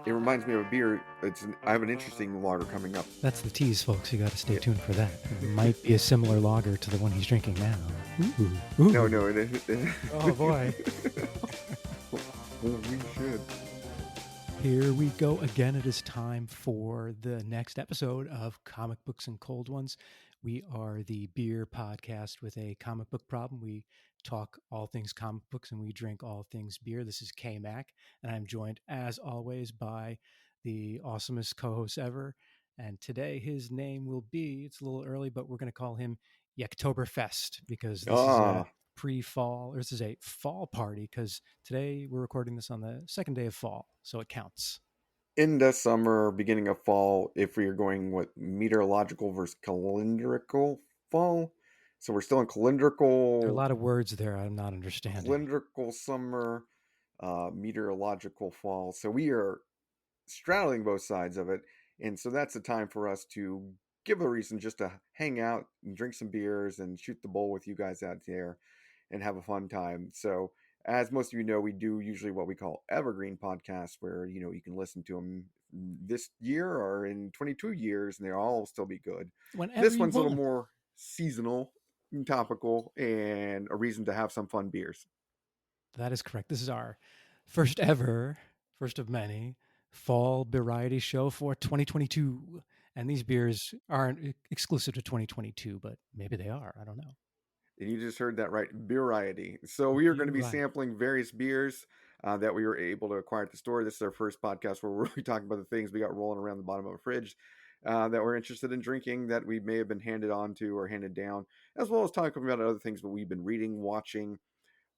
It reminds me of a beer. I have an interesting lager coming up. That's the tease, folks. You got to stay Yeah. tuned for that. It might be a similar lager to the one he's drinking now. Ooh. No, it is. Oh boy. We should. Here we go again. It is time for the next episode of Comic Books and Cold Ones. We are the beer podcast with a comic book problem. We talk all things comic books and we drink all things beer. This is KMac, and I'm joined, as always, by the awesomest co-host ever. And today his name will be, it's a little early, but we're going to call him Yektoberfest because this is a pre-fall, or this is a fall party because today we're recording this on the second day of fall, so it counts. In the summer, beginning of fall, if we are going with meteorological versus calendrical fall. So we're still in calendrical. There are a lot of words there I'm not understanding. Calendrical summer, meteorological fall. So we are straddling both sides of it. And so that's the time for us to give a reason just to hang out and drink some beers and shoot the bull with you guys out there and have a fun time. So as most of you know, we do usually what we call evergreen podcasts where, you can listen to them this year or in 22 years and they'll all still be good. Whenever This you one's a little want. more seasonal and topical and a reason to have some fun beers. That is correct. This is our first of many, fall variety show for 2022. And these beers aren't exclusive to 2022, but maybe they are. I don't know. And you just heard that right, variety. So we are going to be Right. sampling various beers that we were able to acquire at the store. This is our first podcast where we're really talking about the things we got rolling around the bottom of a fridge that we're interested in drinking that we may have been handed on to or handed down, as well as talking about other things that we've been reading, watching,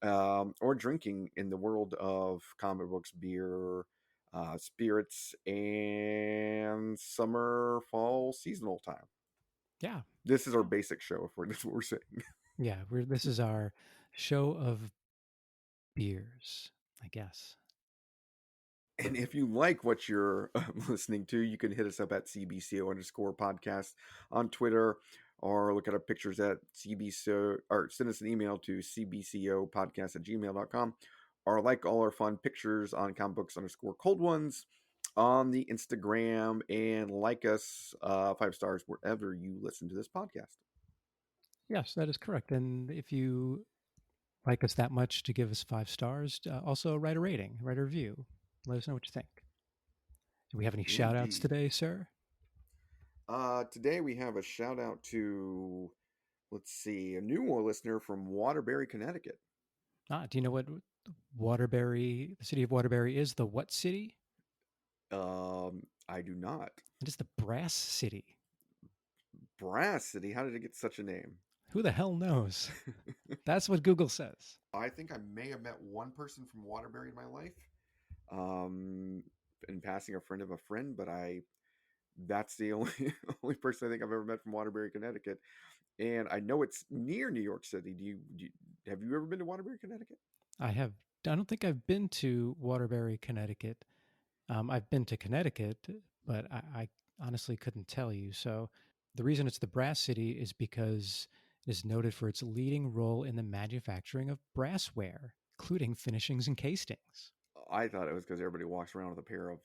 or drinking in the world of comic books, beer, spirits, and summer, fall, seasonal time. Yeah. This is our basic show, if this is what we're saying. Yeah. This is our show of beers, I guess. And if you like what you're listening to, you can hit us up at CBCO_podcast on Twitter or look at our pictures at CBCO or send us an email to cbcopodcast@gmail.com or like all our fun pictures on comicbooks_cold ones on the Instagram and like us 5 stars wherever you listen to this podcast. Yes, that is correct. And if you like us that much to give us 5 stars, also write a rating, write a review. Let us know what you think. Do we have any shout outs today, sir? Today we have a shout out to, let's see, a new listener from Waterbury, Connecticut. Do you know what Waterbury, the city of Waterbury is? The what city? I do not. It is the Brass City. Brass City? How did it get such a name? Who the hell knows? That's what Google says. I think I may have met one person from Waterbury in my life. In passing, a friend of a friend, but that's the only person I think I've ever met from Waterbury, Connecticut. And I know it's near New York City. Have you ever been to Waterbury, Connecticut? I don't think I've been to Waterbury, Connecticut. I've been to Connecticut, but I honestly couldn't tell you. So the reason it's the Brass City is because it is noted for its leading role in the manufacturing of brassware, including finishings and castings. I thought it was because everybody walks around with a pair of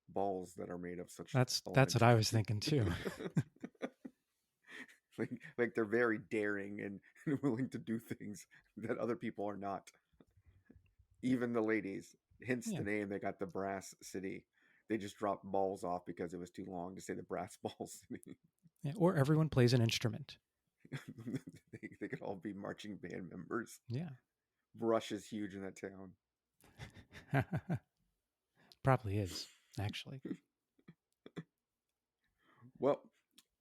balls that are made of such. That's what I was thinking too. like they're very daring and willing to do things that other people are not. Even the ladies, hence the name, they got the Brass City. They just dropped balls off because it was too long to say the Brass Ball City. Yeah, or everyone plays an instrument. they could all be marching band members. Yeah. Rush is huge in that town. Probably is, actually. Well,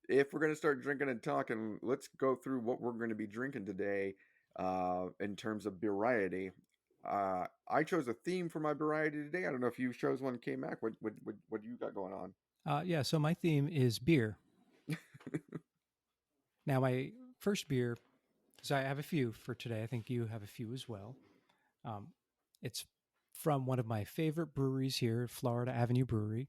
if we're going to start drinking and talking, let's go through what we're going to be drinking today in terms of variety. I chose a theme for my variety today. I don't know if you chose one, KMac. What do you got going on? Yeah, so my theme is beer. Now, my first beer, so I have a few for today. I think you have a few as well. It's from one of my favorite breweries here, Florida Avenue Brewery.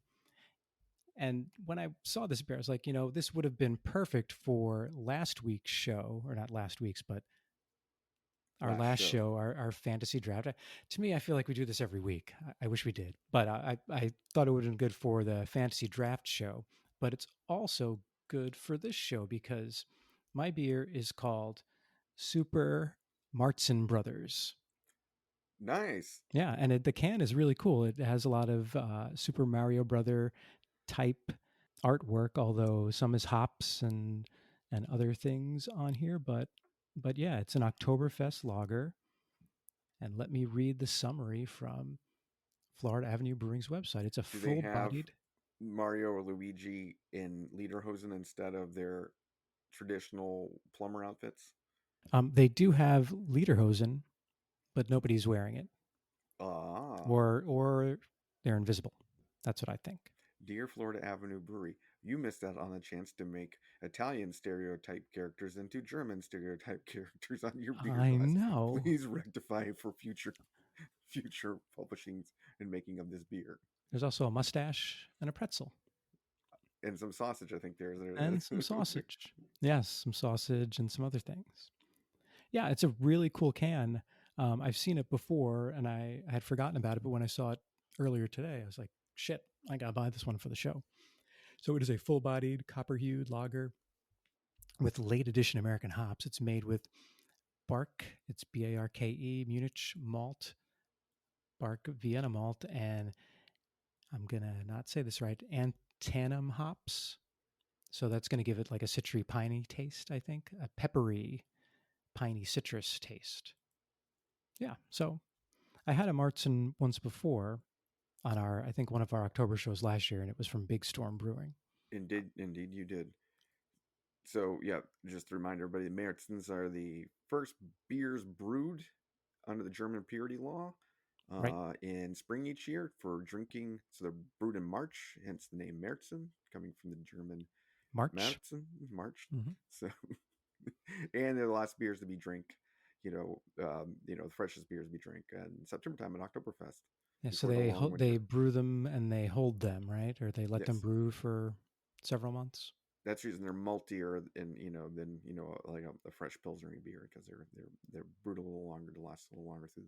And when I saw this beer, I was like, this would have been perfect for last week's show, or not last week's, but our last show, our fantasy draft. To me, I feel like we do this every week. I wish we did, but I thought it would have been good for the fantasy draft show. But it's also good for this show because my beer is called Super Marzen Brothers. Nice. Yeah, and the can is really cool. It has a lot of Super Mario Brother type artwork, although some is hops and other things on here. But yeah, it's an Oktoberfest lager. And let me read the summary from Florida Avenue Brewing's website. It's a Do they have full-bodied. Mario or Luigi in lederhosen instead of their traditional plumber outfits? They do have lederhosen, but nobody's wearing it, Ah, or they're invisible. That's what I think. dear Florida Avenue Brewery, you missed out on a chance to make Italian stereotype characters into German stereotype characters on your beer I glass. know. Please rectify for future publishings and making of this beer. There's also a mustache and a pretzel. And some sausage, I think there's And some sausage. Yes, some sausage and some other things. Yeah, it's a really cool can. I've seen it before and I had forgotten about it, but when I saw it earlier today, I was like, shit, I gotta buy this one for the show. So it is a full-bodied, copper-hued lager with late edition American hops. It's made with Bark, it's Barke, Munich malt, Bark Vienna malt, and I'm gonna not say this right, Ahtanum hops. So that's going to give it like a citry piney taste, I think, a peppery piney citrus taste. Yeah. So I had a Marzen once before on I think one of our October shows last year, and it was from Big Storm Brewing. Indeed, you did. So yeah, just to remind everybody, the Märzens are the first beers brewed under the German purity law Right. in spring each year for drinking. So they're brewed in March, hence the name Märzen, coming from the German March. Märzen, March. Mm-hmm. So, and they're the last beers to be drink. The freshest beers to be drink in September time at Oktoberfest. Yeah. So Before the long they winter. brew them and they hold them, right? Or they let them Yes, brew for several months. that's the reason they're maltier and than like a fresh Pilsner beer because they're brewed a little longer to last a little longer through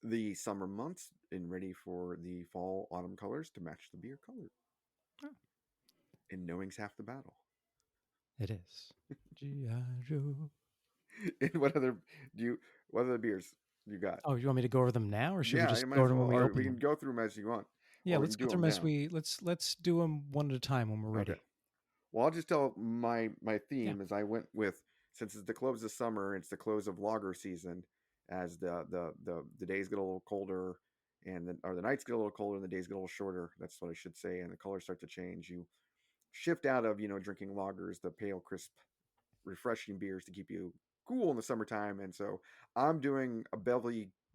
the summer months and ready for the fall autumn colors to match the beer color. Oh, And knowing's half the battle. it is. G.I. Joe. And what other beers you got? Oh, you want me to go over them now, or should we Yeah, just you might go over as them well. when we Or open we can them? go through them as you want, Yeah, or we let's can go do through them them as now. let's do them one at a time when we're ready. Okay. Well, I'll just tell my Yeah. theme is I went with, since it's the close of summer, it's the close of lager season, as the days get a little colder and the nights get a little colder and the days get a little shorter. That's what I should say, and the colors start to change. You shift out of drinking lagers, the pale, crisp, refreshing beers to keep you cool in the summertime, and so I'm doing a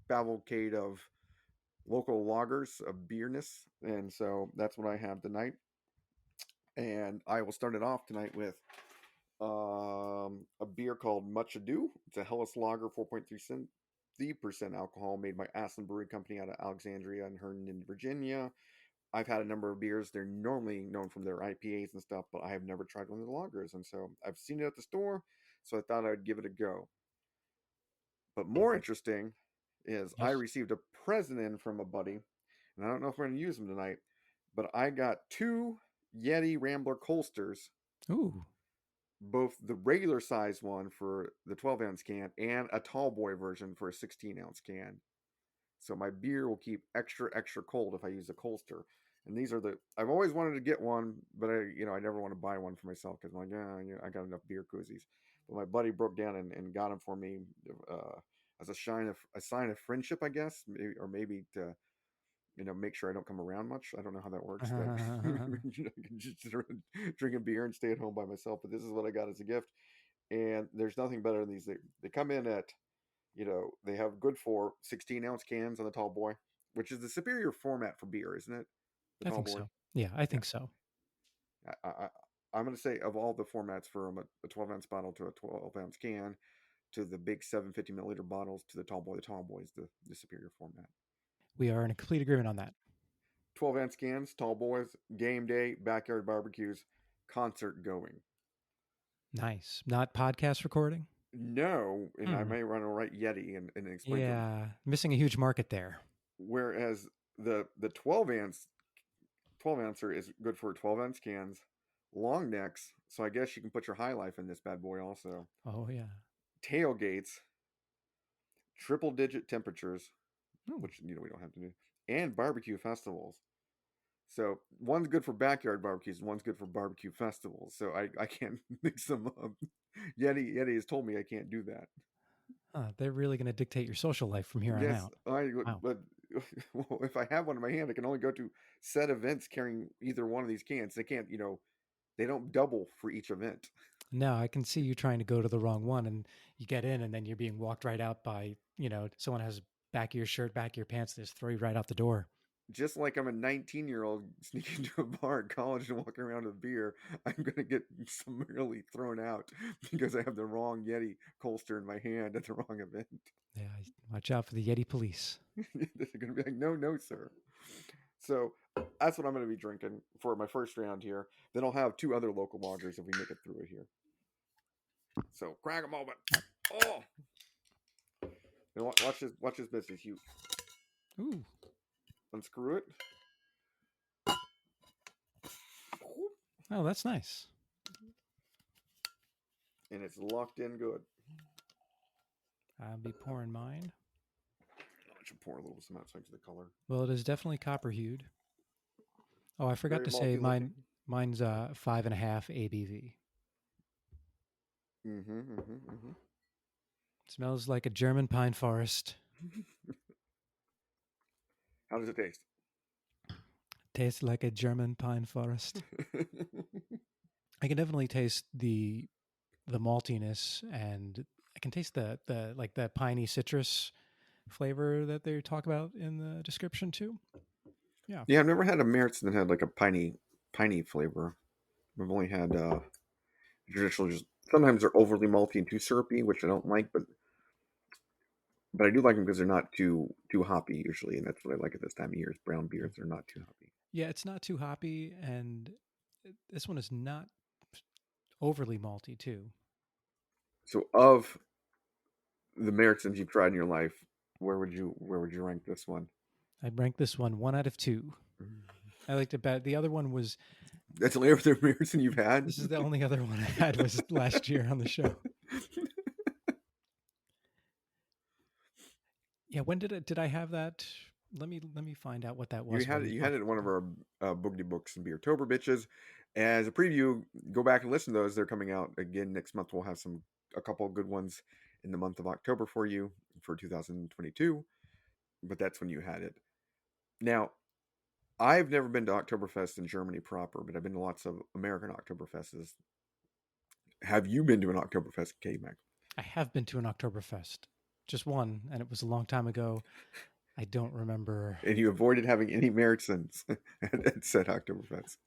cavalcade of local lagers of beerness, and so that's what I have tonight. And I will start it off tonight with a beer called Much Ado. It's a Hellas Lager, 4.3% alcohol, made by Aslan Brewing Company out of Alexandria and Herndon, Virginia. I've had a number of beers. They're normally known from their IPAs and stuff, but I have never tried one of the lagers, and so I've seen it at the store, so I thought I'd give it a go. But more interesting is I Yes. received a present in from a buddy, and I don't know if we're going to use them tonight, but I got two Yeti Rambler Colsters, Ooh. both the regular size one for the 12-ounce can and a tall boy version for a 16-ounce can. So my beer will keep extra cold if I use a Colster. And these are I've always wanted to get one, but I never want to buy one for myself because I'm like, yeah, I got enough beer koozies. But my buddy broke down and got them for me as a sign of friendship, I guess, or maybe to make sure I don't come around much. I don't know how that works. That I can just drink a beer and stay at home by myself. But this is what I got as a gift, and there's nothing better than these. They come in at they have good for 16-ounce cans on the tall boy, which is the superior format for beer, isn't it? The I tall think boy. so. Yeah, I Yeah, think so. I'm going to say of all the formats, from a 12-ounce bottle to a 12-ounce can to the big 750 milliliter bottles to the tall boy is the superior format. We are in a complete agreement on that. 12-ounce cans, tall boys, game day, backyard barbecues, concert going. Nice. Not podcast recording? No, and I Hmm. may run a right Yeti and explain to them. Yeah, missing a huge market there. Whereas the 12 ouncer is good for 12-ounce cans, long necks. So I guess you can put your high life in this bad boy also. Oh yeah. Tailgates, triple digit temperatures, Hmm. which we don't have to do, and barbecue festivals. So one's good for backyard barbecues, one's good for barbecue festivals. So I can't mix them up. Yeti has told me I can't do that. They're really going to dictate your social life from here on Yes, out. I Wow. but well, if I have one in my hand, I can only go to set events carrying either one of these cans. They can't, they don't double for each event. No, I can see you trying to go to the wrong one, and you get in, and then you're being walked right out by someone has back of your shirt, back of your pants, they just throw you right out the door. Just like I'm a 19-year-old sneaking to a bar at college and walking around with beer, I'm going to get summarily thrown out because I have the wrong Yeti Colster in my hand at the wrong event. Yeah, watch out for the Yeti police. They're going to be like, no, no, sir. So that's what I'm going to be drinking for my first round here. Then I'll have two other local lagers if we make it through it here. So crack a moment. Oh, watch this business. You Ooh, unscrew it. oh, that's nice. And it's locked in good. I'll be pouring mine. I should pour a little some outside to the color. Well, it is definitely copper hued. Oh, I forgot Very to say malty looking. mine's 5.5 ABV. Smells like a German pine forest. How does it taste? Tastes like a German pine forest. I can definitely taste the maltiness, and I can taste the like the piney citrus flavor that they talk about in the description too. Yeah. Yeah, I've never had a Marzen that had like a piney flavor. I've only had traditional. Just sometimes they're overly malty and too syrupy, which I don't like, but I do like them because they're not too hoppy usually, and that's what I like at this time of year. Is brown beers. They're not too hoppy. Yeah, it's not too hoppy, and this one is not overly malty too. So of the Marzens you've tried in your life, where would you rank this one? I'd rank this one 1 out of 2. I liked it better. The other one was That's the only other Marzen you've had. this is the only other one I had was last year on the show. Yeah, when did I have that? Let me find out what that You was. had While it. you You had talk it in one of about our Boogity Books and Beertober bitches. As a preview, go back and listen to those. They're coming out again next month. We'll have a couple of good ones in the month of October for you for 2022. But that's when you had it. Now, I've never been to Oktoberfest in Germany proper, but I've been to lots of American Oktoberfests. Have you been to an Oktoberfest, KMac? I have been to an Oktoberfest, just one, and it was a long time ago. I don't remember. And you avoided having any Märtzens at said Oktoberfest.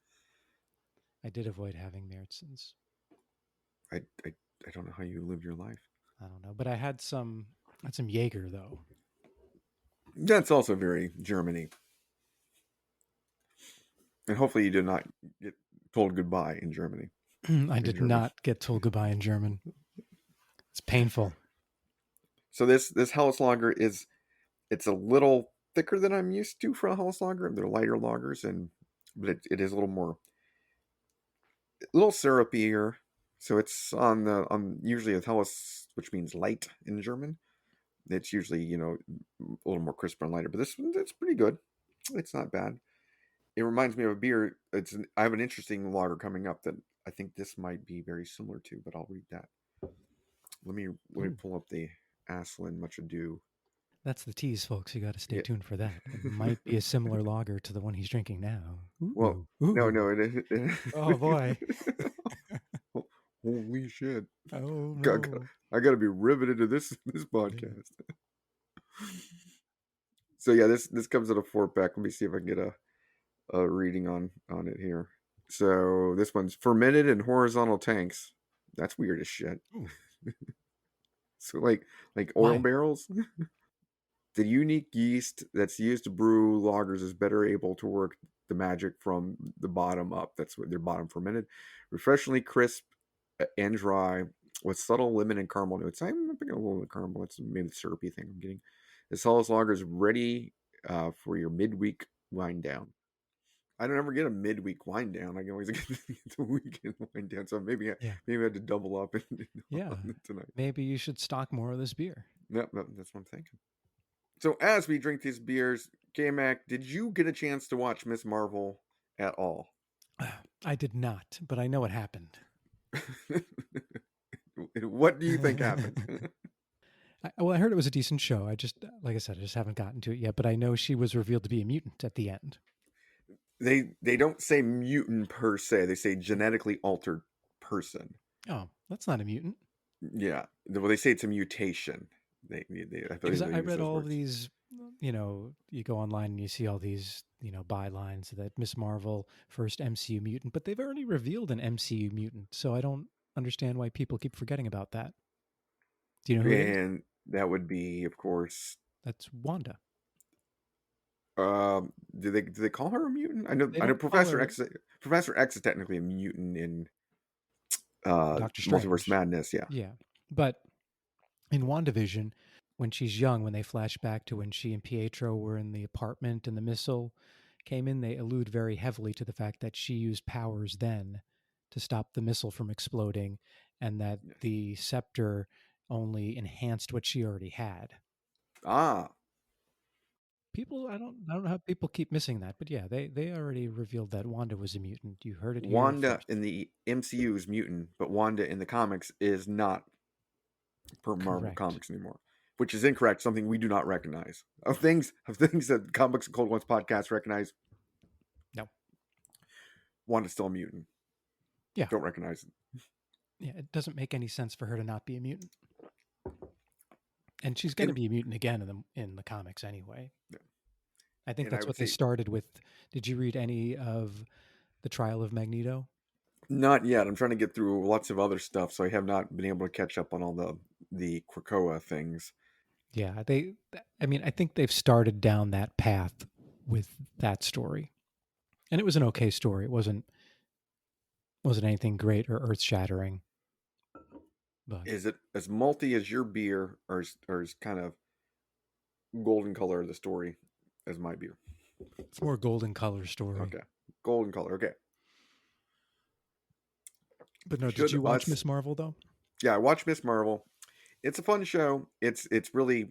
I did avoid having Märtzens. I, I, I don't know how you live your life. I don't know, but I had some Jaeger though. That's also very Germany. And hopefully you did not get told goodbye in Germany. I In did German. not get told goodbye in German. It's painful. So this Helles lager it's a little thicker than I'm used to for a Helles lager. They're lighter lagers, but it is a little syrupier. So it's on usually a Helles, which means light in German. It's usually a little more crisper and lighter. But this one it's pretty good. It's not bad. It reminds me of a beer. I have an interesting lager coming up that I think this might be very similar to, but I'll read that. Let me Ooh, pull up the Aslan Much Ado. that's the tease, folks. You got to stay Yeah. tuned for that. It might be a similar lager to the one he's drinking now. Well, Ooh, no, ooh. no, it Oh boy. Holy shit! Oh I gotta, no. I gotta be riveted to this podcast. So yeah, this comes in a 4-pack. Let me see if I can get a reading on it here. So this one's fermented in horizontal tanks. That's weird as shit. Ooh. So like oil Why? barrels. The unique yeast that's used to brew lagers is better able to work the magic from the bottom up. That's what they're bottom fermented, refreshingly crisp and dry. with subtle lemon and caramel notes. I'm picking a little bit of caramel. It's maybe the syrupy thing I'm getting. The Solace Lager is ready for your midweek wind down. I don't ever get a midweek wind down. I can always get the weekend wind down. So maybe I had to double up tonight. Maybe you should stock more of this beer. Yep, that's what I'm thinking. So as we drink these beers, KMac, did you get a chance to watch Miss Marvel at all? I did not, but I know what happened. What do you think happened? I heard it was a decent show. Like I said, I just haven't gotten to it yet, but I know she was revealed to be a mutant at the end. They don't say mutant per se. They say genetically altered person. Oh, that's not a mutant. Yeah. Well, they say it's a mutation. Because I read all of these, you go online and you see all these, bylines that Miss Marvel, first MCU mutant, but they've already revealed an MCU mutant. So I don't understand why people keep forgetting about that. Do you know who it is? And that would be, of course, that's Wanda. Do they call her a mutant? I know Professor X. Professor X is technically a mutant in Doctor Strange. Multiverse Madness. Yeah, but in WandaVision, when she's young, when they flash back to when she and Pietro were in the apartment and the missile came in, they allude very heavily to the fact that she used powers then to stop the missile from exploding, and that the scepter only enhanced what she already had. People, I don't know how people keep missing that, but yeah, they already revealed that Wanda was a mutant. You heard it here Wanda first. in the MCU is mutant, but Wanda in the comics is not per Marvel Comics anymore, which is incorrect. Something we do not recognize. Of things that Comics and Cold Ones podcast recognize. No, Wanda's still a mutant. Yeah, don't recognize it. Yeah, it doesn't make any sense for her to not be a mutant. And she's going to be a mutant again in the comics anyway. Yeah. I think that's what they started with. Did you read any of the Trial of Magneto? Not yet. I'm trying to get through lots of other stuff, so I have not been able to catch up on all the Krakoa things. Yeah, I think they've started down that path with that story. And it was an okay story. It wasn't anything great or earth-shattering. But is it as malty as your beer, or is kind of golden color of the story as my beer? It's more golden color story. Okay, golden color. Okay. But no, did you watch Miss Marvel though? Yeah, I watched Miss Marvel. It's a fun show. It's really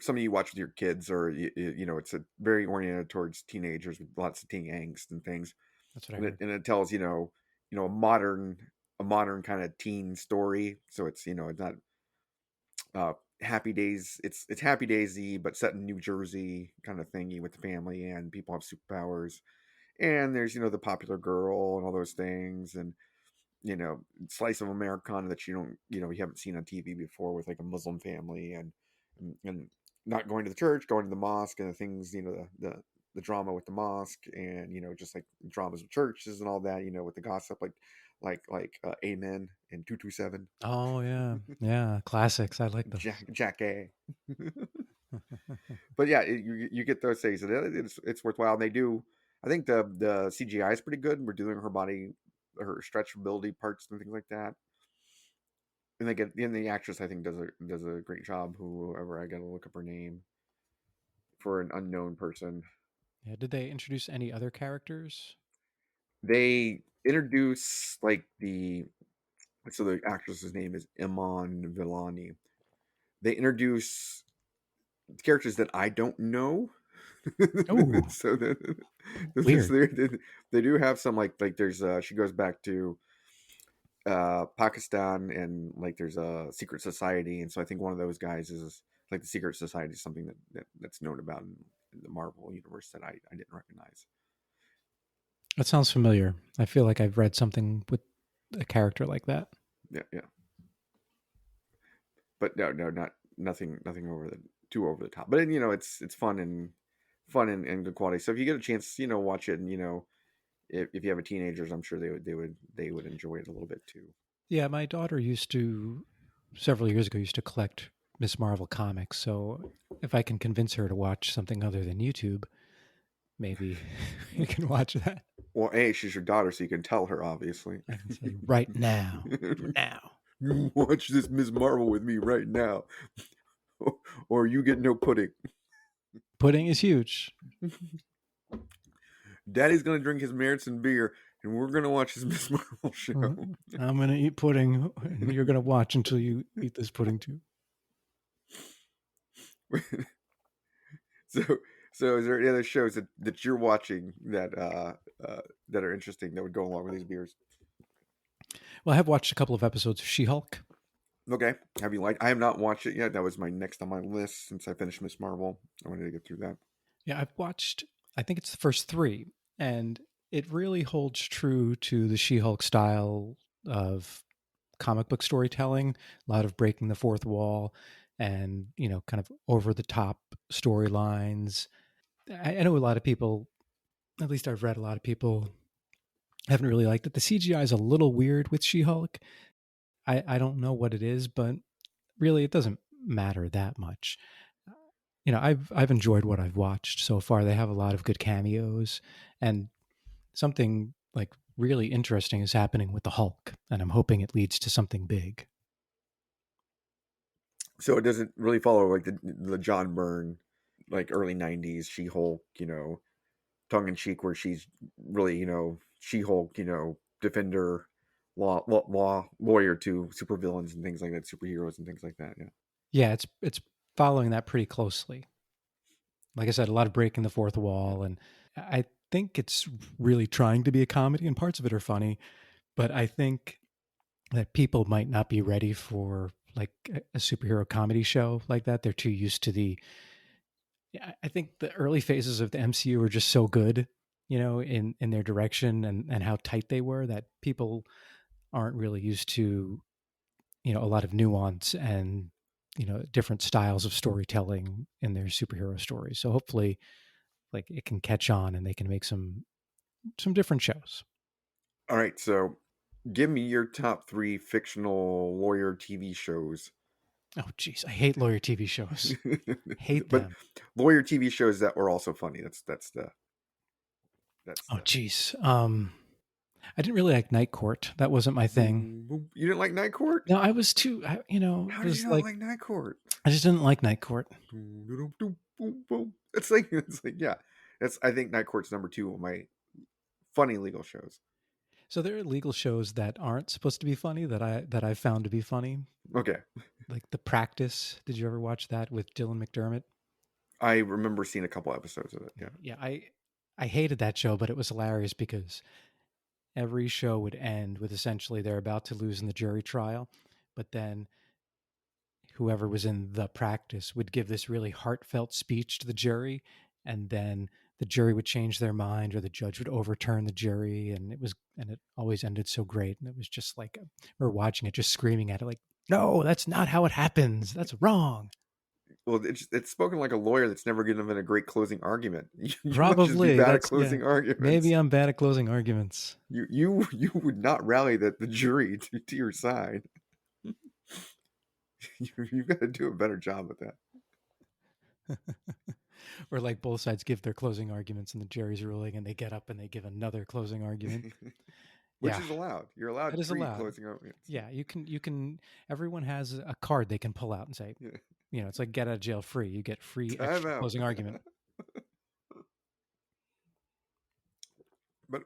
something you watch with your kids, or it's very oriented towards teenagers with lots of teen angst and things. That's what I heard. And it tells a modern kind of teen story. So it's it's not Happy Days. It's Happy Daisy, but set in New Jersey kind of thingy with the family, and people have superpowers. And there's the popular girl and all those things, and slice of Americana that you haven't seen on TV before, with like a Muslim family and not going to the church, going to the mosque, and the things, the drama with the mosque, and just like dramas with churches and all that, with the gossip, like Amen and 227. Oh yeah, classics. I like those. Jack A. But yeah, you get those things, and it's worthwhile. And they do. I think the CGI is pretty good. We're doing her body, her stretchability parts and things like that. And the actress, I think, does a great job. Whoever, I gotta look up her name for an unknown person. Yeah. Did they introduce any other characters? They introduce the actress's name is Iman Vellani. They introduce characters that I don't know. Oh, so weird. They do have some like there's she goes back to Pakistan, and there's a secret society, and so I think one of those guys is the secret society is something that's known about in the Marvel universe that I didn't recognize. That sounds familiar. I feel like I've read something with a character like that. Yeah. But no, nothing too over the top. But it's fun and good quality. So if you get a chance, watch it, and if you have teenagers, I'm sure they would enjoy it a little bit too. Yeah, my daughter several years ago used to collect Miss Marvel comics. So if I can convince her to watch something other than YouTube, maybe you can watch that. Well, she's your daughter, so you can tell her, obviously. I can say right now. You watch this Ms. Marvel with me right now, or you get no pudding. Pudding is huge. Daddy's gonna drink his Marzen beer, and we're gonna watch his Ms. Marvel show. I'm going to eat pudding, and you're going to watch until you eat this pudding too. so, so is there any other shows that you're watching that that are interesting that would go along with these beers? Well, I have watched a couple of episodes of She-Hulk. Okay, have you liked? I have not watched it yet. That was my next on my list since I finished Miss Marvel. I wanted to get through that. Yeah, I've watched, I think it's the first three, and it really holds true to the She-Hulk style of comic book storytelling, a lot of breaking the fourth wall and, kind of over the top storylines. I know a lot of people, at least I've read a lot of people, haven't really liked it. The CGI is a little weird with She-Hulk. I don't know what it is, but really it doesn't matter that much. I've enjoyed what I've watched so far. They have a lot of good cameos, and something like really interesting is happening with the Hulk, and I'm hoping it leads to something big. So it doesn't really follow like the John Byrne, like early '90s She-Hulk, tongue in cheek, where she's really, She-Hulk, defender, law lawyer to supervillains and things like that, superheroes and things like that. Yeah. Yeah, it's following that pretty closely. Like I said, a lot of breaking the fourth wall, and I think it's really trying to be a comedy, and parts of it are funny, but I think that people might not be ready for like a superhero comedy show like that. They're too used to the. I think the early phases of the MCU were just so good, in their direction and how tight they were that people aren't really used to, a lot of nuance and different styles of storytelling in their superhero stories. So hopefully, like it can catch on and they can make some different shows. All right, so give me your top three fictional lawyer TV shows. Oh, geez, I hate lawyer TV shows. Hate But them. lawyer TV shows that were also funny. That's Oh, the. geez. I didn't really like Night Court. That wasn't my thing. Boom, boom. You didn't like Night Court? No, I was too. How It did you was not like like Night Court? I just didn't like Night Court. Boom, boom, boom, boom, boom. It's like yeah. That's I think Night Court's number two of my funny legal shows. So there are legal shows that aren't supposed to be funny that I found to be funny. Okay, Like The Practice. Did you ever watch that with Dylan McDermott? I remember seeing a couple episodes of it. Yeah. Yeah, I hated that show, but it was hilarious because every show would end with essentially they're about to lose in the jury trial, but then whoever was in the practice would give this really heartfelt speech to the jury, and then the jury would change their mind or the judge would overturn the jury, and it always ended so great. And it was just like we're watching it just screaming at it like, no, that's not how it happens, that's wrong. Well, it's spoken like a lawyer that's never given a great closing argument. You must just be Probably bad at that's yeah, closing arguments. maybe I'm bad at closing arguments. You would not rally the jury to your side. You've got to do a better job with that. Or like both sides give their closing arguments and the jury's ruling and they get up and they give another closing argument. Which Yeah, is allowed. You're allowed that is three allowed. closing arguments. Yeah, you can everyone has a card they can pull out and say, Yeah. it's like get out of jail free. You get free Time extra out. closing argument. But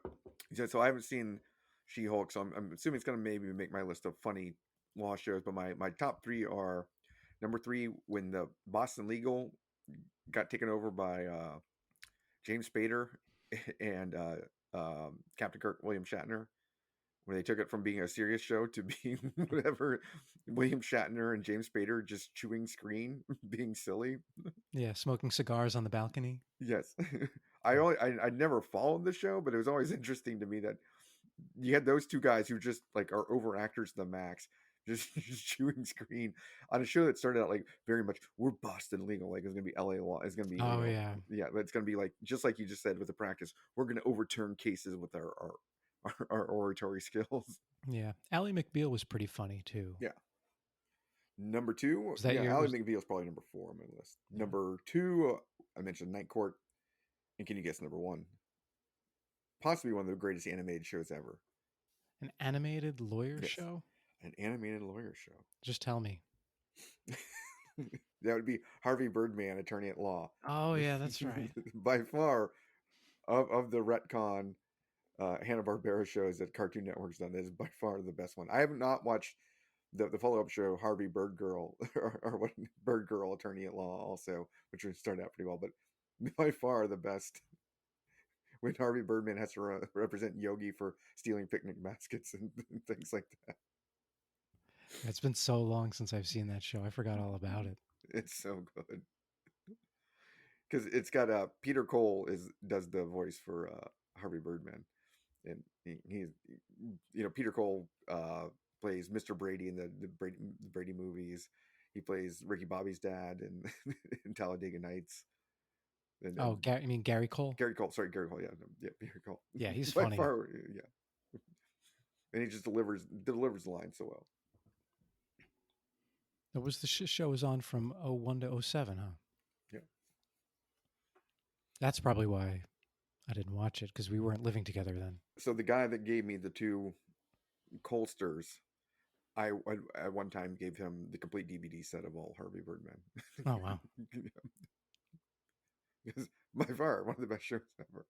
yeah, so I haven't seen She-Hulk, so I'm assuming it's gonna maybe make my list of funny law shows. But my top three are number three, when the Boston Legal got taken over by James Spader and Captain Kirk William Shatner, when they took it from being a serious show to being whatever, William Shatner and James Spader just chewing screen, being silly. Yeah, smoking cigars on the balcony. Yes. I never followed the show, but it was always interesting to me that you had those two guys who just like are over actors to the max, just chewing screen on a show that started out like very much we're Boston legal, like it's gonna be LA law, it's gonna be Oh yeah, yeah, it's gonna be like just like you just said with the practice, we're gonna overturn cases with our oratory skills. yeah. Ally McBeal was pretty funny too. Yeah. Number two, Was that yeah, Ally yours? McBeal is probably number four on my list. Yeah. Number two, I mentioned Night Court, and can you guess number one? Possibly one of the greatest animated shows ever. An animated lawyer Yes, show. An animated lawyer show. Just tell me. That would be Harvey Birdman, attorney at law. Oh yeah, that's right. By far, of the retcon Hanna-Barbera shows that Cartoon Network's done, is by far the best one. I have not watched the follow-up show, Harvey Bird Girl, or what, Bird Girl, attorney at law, also, which started out pretty well, but by far the best. When Harvey Birdman has to represent Yogi for stealing picnic baskets and things like that. It's been so long since I've seen that show. I forgot all about it. It's so good. Because it's got Peter Cole does the voice for Harvey Birdman, and he's Peter Cole plays Mr. Brady in the Brady movies. He plays Ricky Bobby's dad in Talladega Nights. And, you mean Gary Cole? Gary Cole, sorry, Gary Cole. Yeah, Gary Cole. Yeah, he's funny. Far, yeah, and he just delivers the line so well. That was the show was on from 01 to 07, huh? Yeah. That's probably why I didn't watch it, because we weren't living together then. So the guy that gave me the 2 Colsters, I at one time gave him the complete DVD set of all Harvey Birdman. Oh wow! Because by far one of the best shows ever.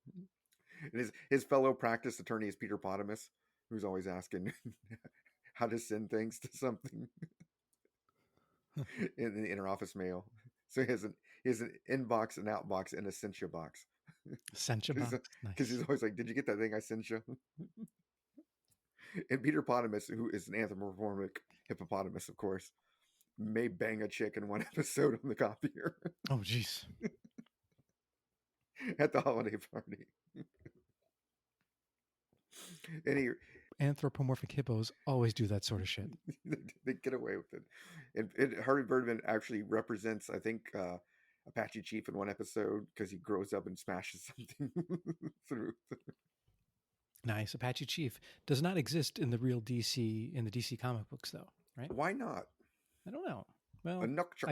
And his fellow practice attorney is Peter Potamus, who's always asking how to send things to something in the interoffice mail. So he has an inbox, an outbox, and a Sentia box. Sentia box? Because he's always like, did you get that thing I sent you? And Peter Potamus, who is an anthropomorphic hippopotamus, of course, may bang a chick in one episode on the copier. Oh, jeez. At the holiday party. And anthropomorphic hippos always do that sort of shit. They get away with it. And Harvey Birdman actually represents, I think, Apache Chief in one episode, because he grows up and smashes something through. Nice. Apache Chief does not exist in the real DC, in the DC comic books, though, right? Why not? I don't know. Well, a Nukchuk.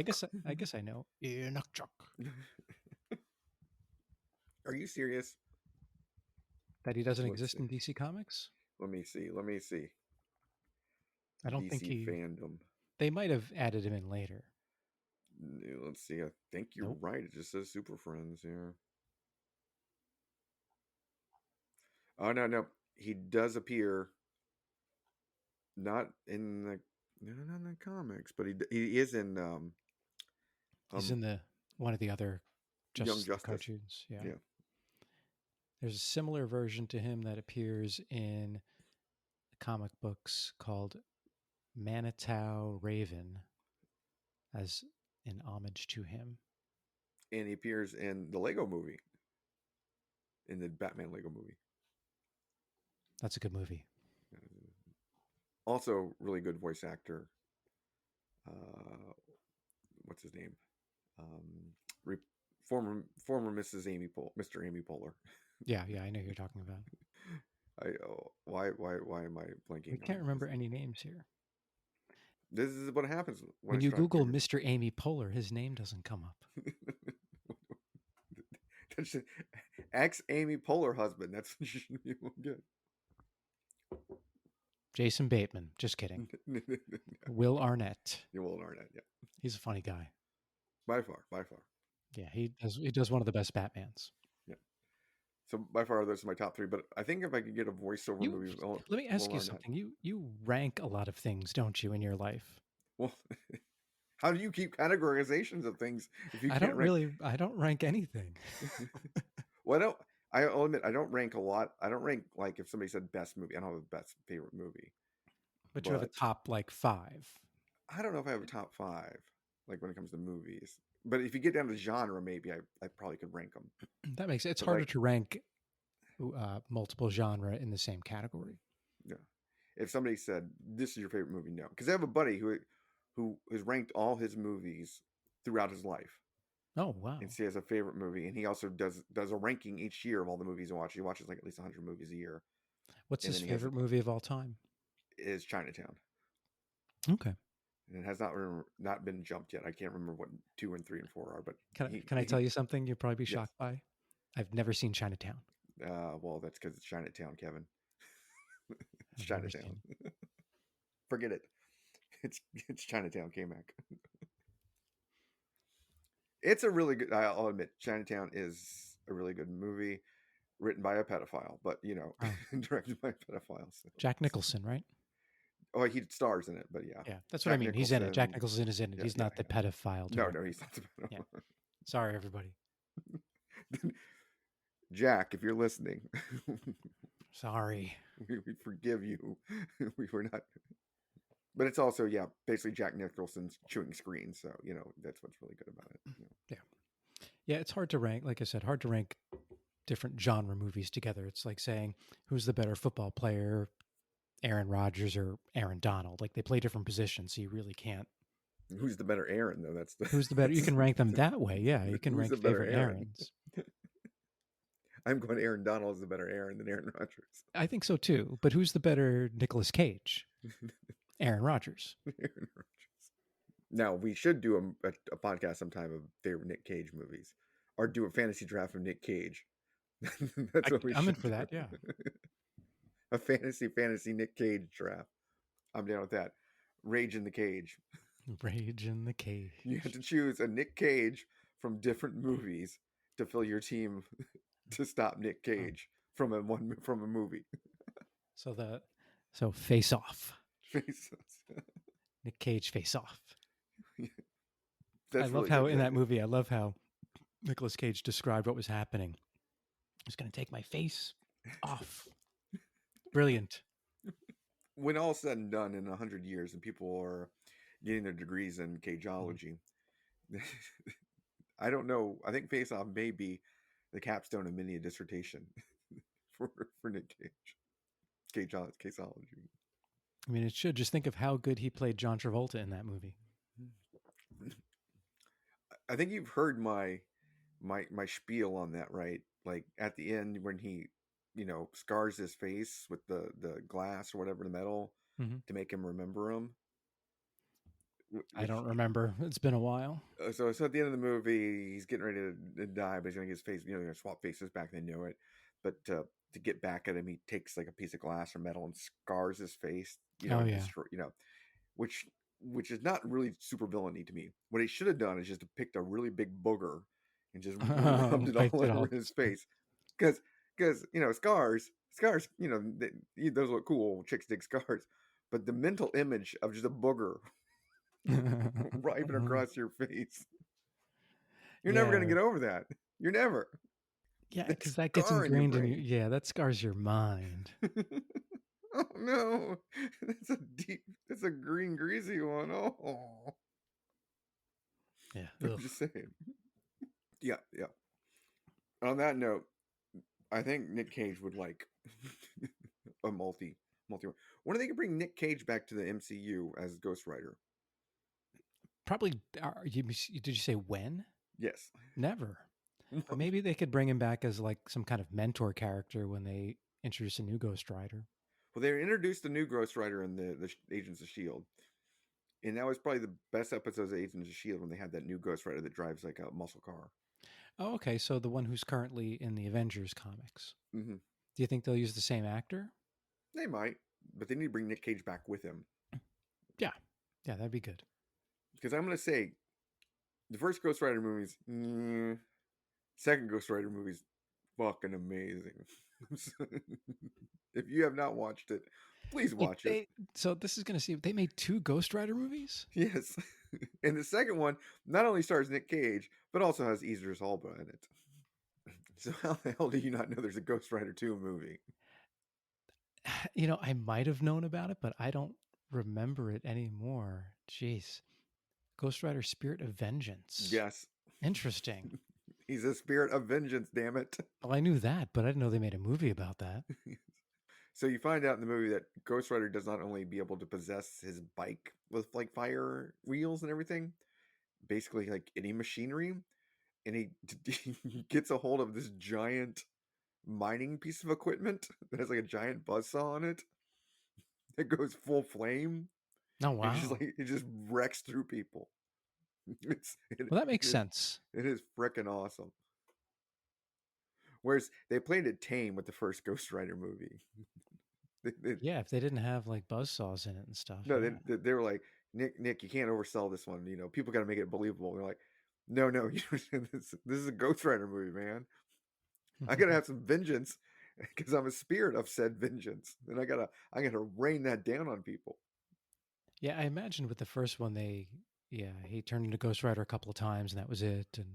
I guess I know. Yeah, Nukchuk. Are you serious? That he doesn't exist in DC Comics? Let me see. I don't think DC fandom. They might have added him in later. Let's see. I think you're right. It just says Super Friends here. Oh no. He does appear not in the comics, but he is in he's in the one of the other Young Justice cartoons. Yeah. There's a similar version to him that appears in comic books called Manitou Raven, as an homage to him. And he appears in the Lego movie, in the Batman Lego movie. That's a good movie. Also, really good voice actor. What's his name? Former Mrs. Mr. Amy Poehler. Yeah, I know who you're talking about. Why am I blanking? I can't remember any names here. This is what happens when you Google Mr. Amy Poehler. His name doesn't come up. That's ex Amy Poehler husband. That's what you should be able to get. Jason Bateman. Just kidding. Will Arnett. Yeah, Will Arnett. Yeah, he's a funny guy. By far. Yeah, he does one of the best Batmans. Yeah. So by far, those are my top 3. But I think if I could get a voiceover movie, let me ask you something. You rank a lot of things, don't you, in your life? Well, how do you keep categorizations of things if you can't I don't rank anything. Well, I'll admit, I don't rank a lot. I don't rank, like, if somebody said best movie, I don't have a best favorite movie. But you have a top, 5. I don't know if I have a top 5, like, when it comes to movies. But if you get down to genre, maybe I probably could rank them. That makes sense. It's harder to rank multiple genre in the same category. Yeah. If somebody said, this is your favorite movie, no. Because I have a buddy who has ranked all his movies throughout his life. Oh, wow. And he has a favorite movie. And he also does a ranking each year of all the movies he watches. He watches like at least 100 movies a year. What's his favorite movie of all time? Is Chinatown. Okay. And it has not been jumped yet. I can't remember what 2 and 3 and 4 are. But can I tell you something you'll probably be shocked by? I've never seen Chinatown. Well, that's because it's Chinatown, Kevin. It's Chinatown. Forget it. It's Chinatown KMac. It's a really good. I'll admit, Chinatown is a really good movie, written by a pedophile, but Oh, directed by a pedophile. So Jack Nicholson, right? oh, he stars in it, but yeah, Yeah, that's what I Jack mean. He's in it. Jack Nicholson. Nicholson is in it. Yeah, He's yeah, not the yeah. pedophile No, director. he's not the Yeah. pedophile. Sorry, everybody. Jack, if you're listening, Sorry. we forgive you. We were not, but it's also basically Jack Nicholson's chewing screen. So that's what's really good about it. Yeah. Yeah, it's hard to rank. Like I said, hard to rank different genre movies together. It's like saying who's the better football player, Aaron Rodgers or Aaron Donald. Like they play different positions, so you really can't. Who's the better Aaron though? That's the Who's the better? You can rank them that way. Yeah, you can who's rank the better favorite Aaron? Aarons. I'm going Aaron Donald is the better Aaron than Aaron Rodgers. I think so too. But who's the better Nicolas Cage? Aaron Rodgers. Aaron Rodgers. Now we should do a podcast sometime of favorite Nick Cage movies, or do a fantasy draft of Nick Cage. That's what we I'm in should for do. that. Yeah. A fantasy Nick Cage draft. I'm down with that. Rage in the Cage. Rage in the Cage. You have to choose a Nick Cage from different movies to fill your team to stop Nick Cage from a movie. So Face Off. Nick Cage Face Off. I love how in that movie, I love how Nicolas Cage described what was happening. He's going to take my face off. Brilliant. When all said and done, in 100 years, and people are getting their degrees in cageology, I don't know. I think Face Off may be the capstone of many a dissertation for Nick Cage. Cageology. I mean, it should. Just think of how good he played John Travolta in that movie. I think you've heard my spiel on that, right? Like at the end when he, scars his face with the glass or whatever, the metal, to make him remember him. I don't remember. It's been a while. So at the end of the movie, he's getting ready to die, but he's gonna get his face, gonna swap faces back. They know it, but to get back at him, he takes like a piece of glass or metal and scars his face. Destroy, which is not really super villainy to me. What he should have done is just picked a really big booger and just rubbed it all over his face, because scars, those look cool. Chicks dig scars, but the mental image of just a booger wiping across your face, you're never going to get over that. You're never. Yeah, because that gets ingrained in you. Yeah, that scars your mind. Oh no, that's a green greasy one. Oh, yeah. I'm just saying. Yeah. On that note, I think Nick Cage would like a multi. When are they gonna bring Nick Cage back to the MCU as Ghost Rider? Probably. Did you say when? Yes. Never. But maybe they could bring him back as like some kind of mentor character when they introduce a new Ghost Rider. Well, they introduced the new Ghost Rider in the Agents of S.H.I.E.L.D. And that was probably the best episodes of Agents of S.H.I.E.L.D. when they had that new Ghost Rider that drives like a muscle car. Oh, okay. So the one who's currently in the Avengers comics. Mm-hmm. Do you think they'll use the same actor? They might, but they need to bring Nick Cage back with him. Yeah, that'd be good. Because I'm going to say, the first Ghost Rider movies, second Ghost Rider movies, fucking amazing. If you have not watched it, please watch it. So this is going to see, they made 2 Ghost Rider movies? Yes. And the second one not only stars Nick Cage, but also has Idris Elba in it. So how the hell do you not know there's a Ghost Rider 2 movie? I might have known about it, but I don't remember it anymore. Jeez. Ghost Rider Spirit of Vengeance. Yes. Interesting. He's a spirit of vengeance, damn it. Well, I knew that, but I didn't know they made a movie about that. So you find out in the movie that Ghost Rider does not only be able to possess his bike with like fire wheels and everything, basically like any machinery, and he gets a hold of this giant mining piece of equipment that has like a giant buzzsaw on it that goes full flame. Oh wow! It just wrecks through people. Well, that makes sense. It is freaking awesome. Whereas they played it tame with the first Ghost Rider movie. Yeah, if they didn't have like buzzsaws in it and stuff. No, they were like, Nick, you can't oversell this one. People got to make it believable. They're like, no, this is a Ghost Rider movie, man. I gotta have some vengeance because I'm a spirit of said vengeance, and I gotta rain that down on people. Yeah, I imagine with the first one, he turned into Ghost Rider a couple of times, and that was it. And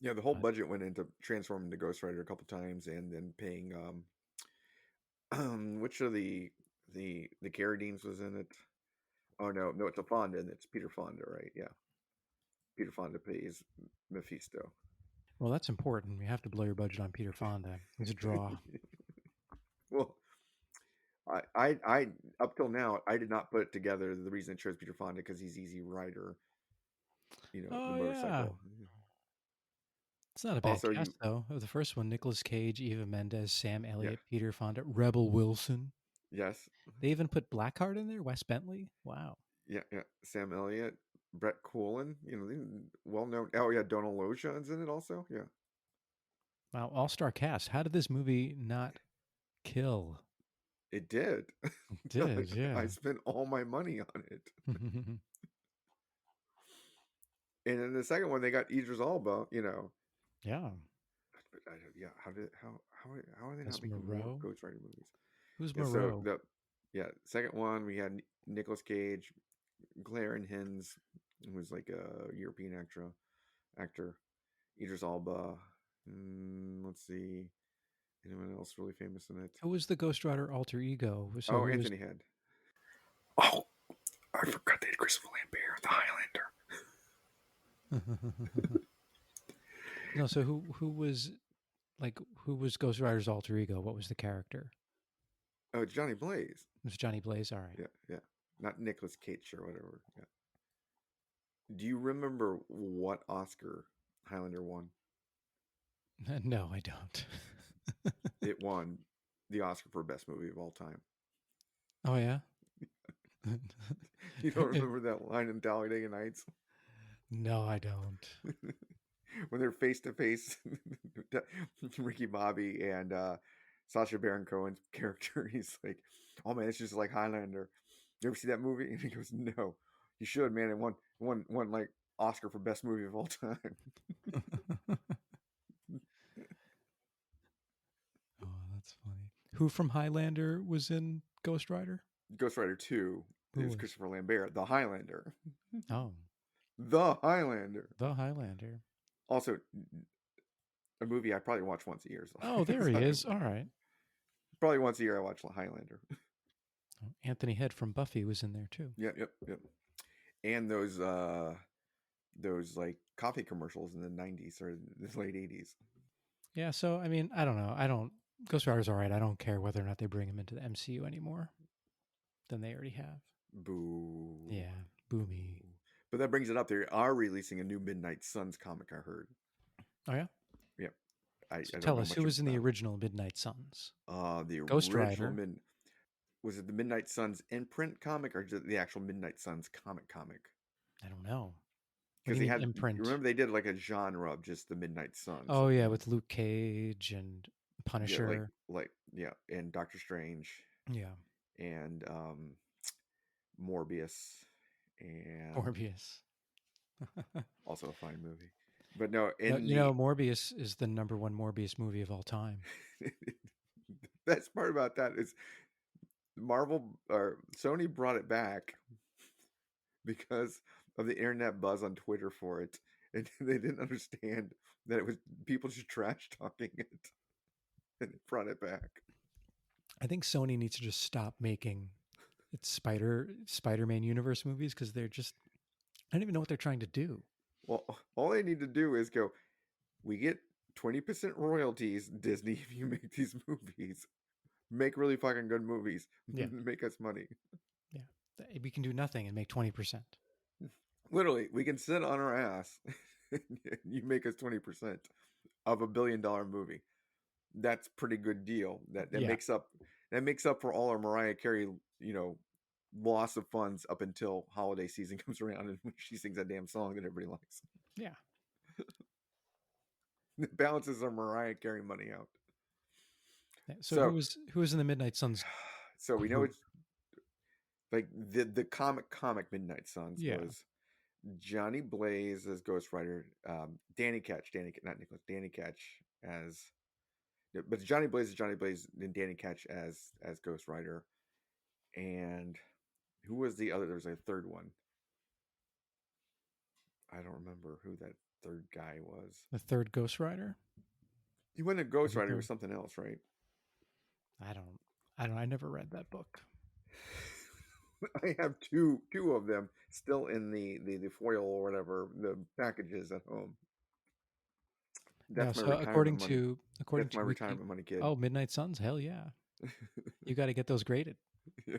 Yeah, the whole but budget went into transforming the Ghost Rider a couple times, and then paying which of the Carradines was in it? Oh no, it's a Fonda, and it's Peter Fonda, right? Yeah, Peter Fonda plays Mephisto. well, that's important. You have to blow your budget on Peter Fonda. He's a draw. Well, I up till now I did not put it together. The reason I chose Peter Fonda because he's easy rider, the Oh yeah, motorcycle. it's not a bad Also, cast though. Of the first one, Nicolas Cage, Eva Mendes, Sam yeah, Elliott, Peter Fonda, Rebel Wilson. yes, They even put Blackheart in there. Wes Bentley. Wow. yeah, Sam Elliott, Brett Coolin, well known. Oh yeah, Donald Lotion's in it also. Yeah, Wow, all-star cast. How did this movie not kill? it did. It did, I yeah. spent all my money on it. And in the second one, they got Idris Elba. Yeah. Yeah. How are they That's not making more Moreau. Ghost Rider movies? Who's Yeah. So Moreau? the second one we had Nicolas Cage, Claren Hinds, who was like a European actor, Idris Elba. Let's see, anyone else really famous in it? Who was the Ghost Rider alter ego? So Oh, who was? Anthony Head. Oh, I forgot they had Christopher Lambert, the Highlander. No, so who was Ghost Rider's alter ego? What was the character? Oh, Johnny Blaze. It was Johnny Blaze. All right. Yeah, yeah. Not Nicolas Cage or whatever. Yeah. Do you remember what Oscar Highlander won? No, I don't. It won the Oscar for best movie of all time. Oh yeah. You don't remember that line in Talladega Nights No, I don't. when they're face to face, Ricky Bobby and Sacha Baron Cohen's character. He's like, "Oh man, it's just like Highlander. You ever see that movie?" And he goes, "No, you should, man. It won like Oscar for best movie of all time." Oh, that's funny. Who from Highlander was in Ghost Rider? Ghost Rider 2 Who is was? Christopher Lambert, the Highlander. Oh, The Highlander. the Highlander. Also, a movie I probably watch once a year. So Oh, there he is. All right. probably once a year I watch Highlander. Oh, Anthony Head from Buffy was in there too. Yep. And those like coffee commercials in the 90s or the late 80s. Yeah, so I mean, I don't know. I don't Ghost Rider's all right. I don't care whether or not they bring him into the MCU anymore than they already have. Boo. Yeah, boomy. But that brings it up. They are releasing a new Midnight Suns comic, I heard. Oh yeah. Yep. I So don't tell know us much who was in the about original Midnight Suns? it. The Ghost original Rider. was it the Midnight Suns imprint comic or just the actual Midnight Suns comic? I don't know. What do Because you they mean had, you imprint? remember they did like a genre of just the Midnight Suns. Oh yeah, with Luke Cage and Yeah, like Punisher. like yeah, and Doctor Strange Yeah, and Morbius and Morbius. also a fine movie. But no, No, in you know, Morbius is the #1 Morbius movie of all time. the best part about that is Marvel or Sony brought it back because of the internet buzz on Twitter for it, and they didn't understand that it was people just trash talking it, and they brought it back. I think Sony needs to just stop making its Spider-Man universe movies because they're just I don't even know what they're trying to do. Well, all they need to do is go, we get 20% royalties, Disney, if you make these movies. Make really fucking good movies. Yeah, Make us money. yeah. We can do nothing and make 20%. Literally, we can sit on our ass. You make us 20% of $1 billion movie. That's pretty good deal. That Yeah, makes up for all our Mariah Carey, loss of funds up until holiday season comes around and she sings that damn song that everybody likes. yeah. It balances our Mariah Carey money out. Yeah. So So who was in the Midnight Suns so we know group? it's Like the comic Midnight Suns Yeah. was Johnny Blaze as Ghost Rider, not Nicholas, Danny Ketch as, but Johnny Blaze is Johnny Blaze, and Danny Ketch as Ghost Rider, and who was the other? There was a third one. I don't remember who that third guy was. The third Ghost Rider. He wasn't a Was Ghost it Rider. He the? was something else, right? I don't. I don't. I never read that book. I have two of them still in the foil or whatever, the packages at home. No. That's my So retirement money. according That's my to Wiki, retirement money, kid. oh, Midnight Suns. Hell yeah. You got to get those graded. Yeah.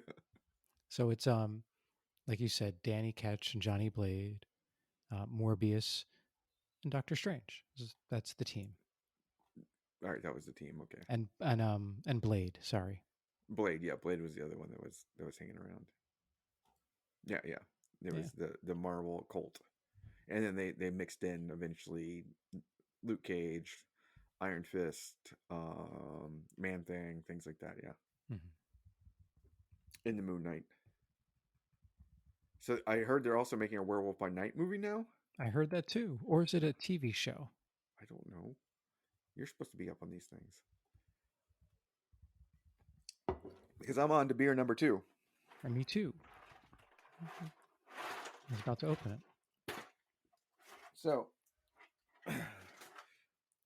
So it's like you said, Danny Ketch and Johnny Blade, Morbius, and Doctor Strange. That's the team. All right, that was the team. Okay. And Blade. Sorry. Blade, yeah, Blade was the other one that was hanging around. Yeah, yeah. There Yeah. was the Marvel cult, and then they mixed in eventually Luke Cage, Iron Fist, Man Thing, things like that. Yeah, Mm-hmm. in the Moon Knight. So I heard they're also making a Werewolf by Night movie now. I heard that too. Or is it a TV show? I don't know. You're supposed to be up on these things because I'm on to beer number 2. Or me too. I was about to open it. So,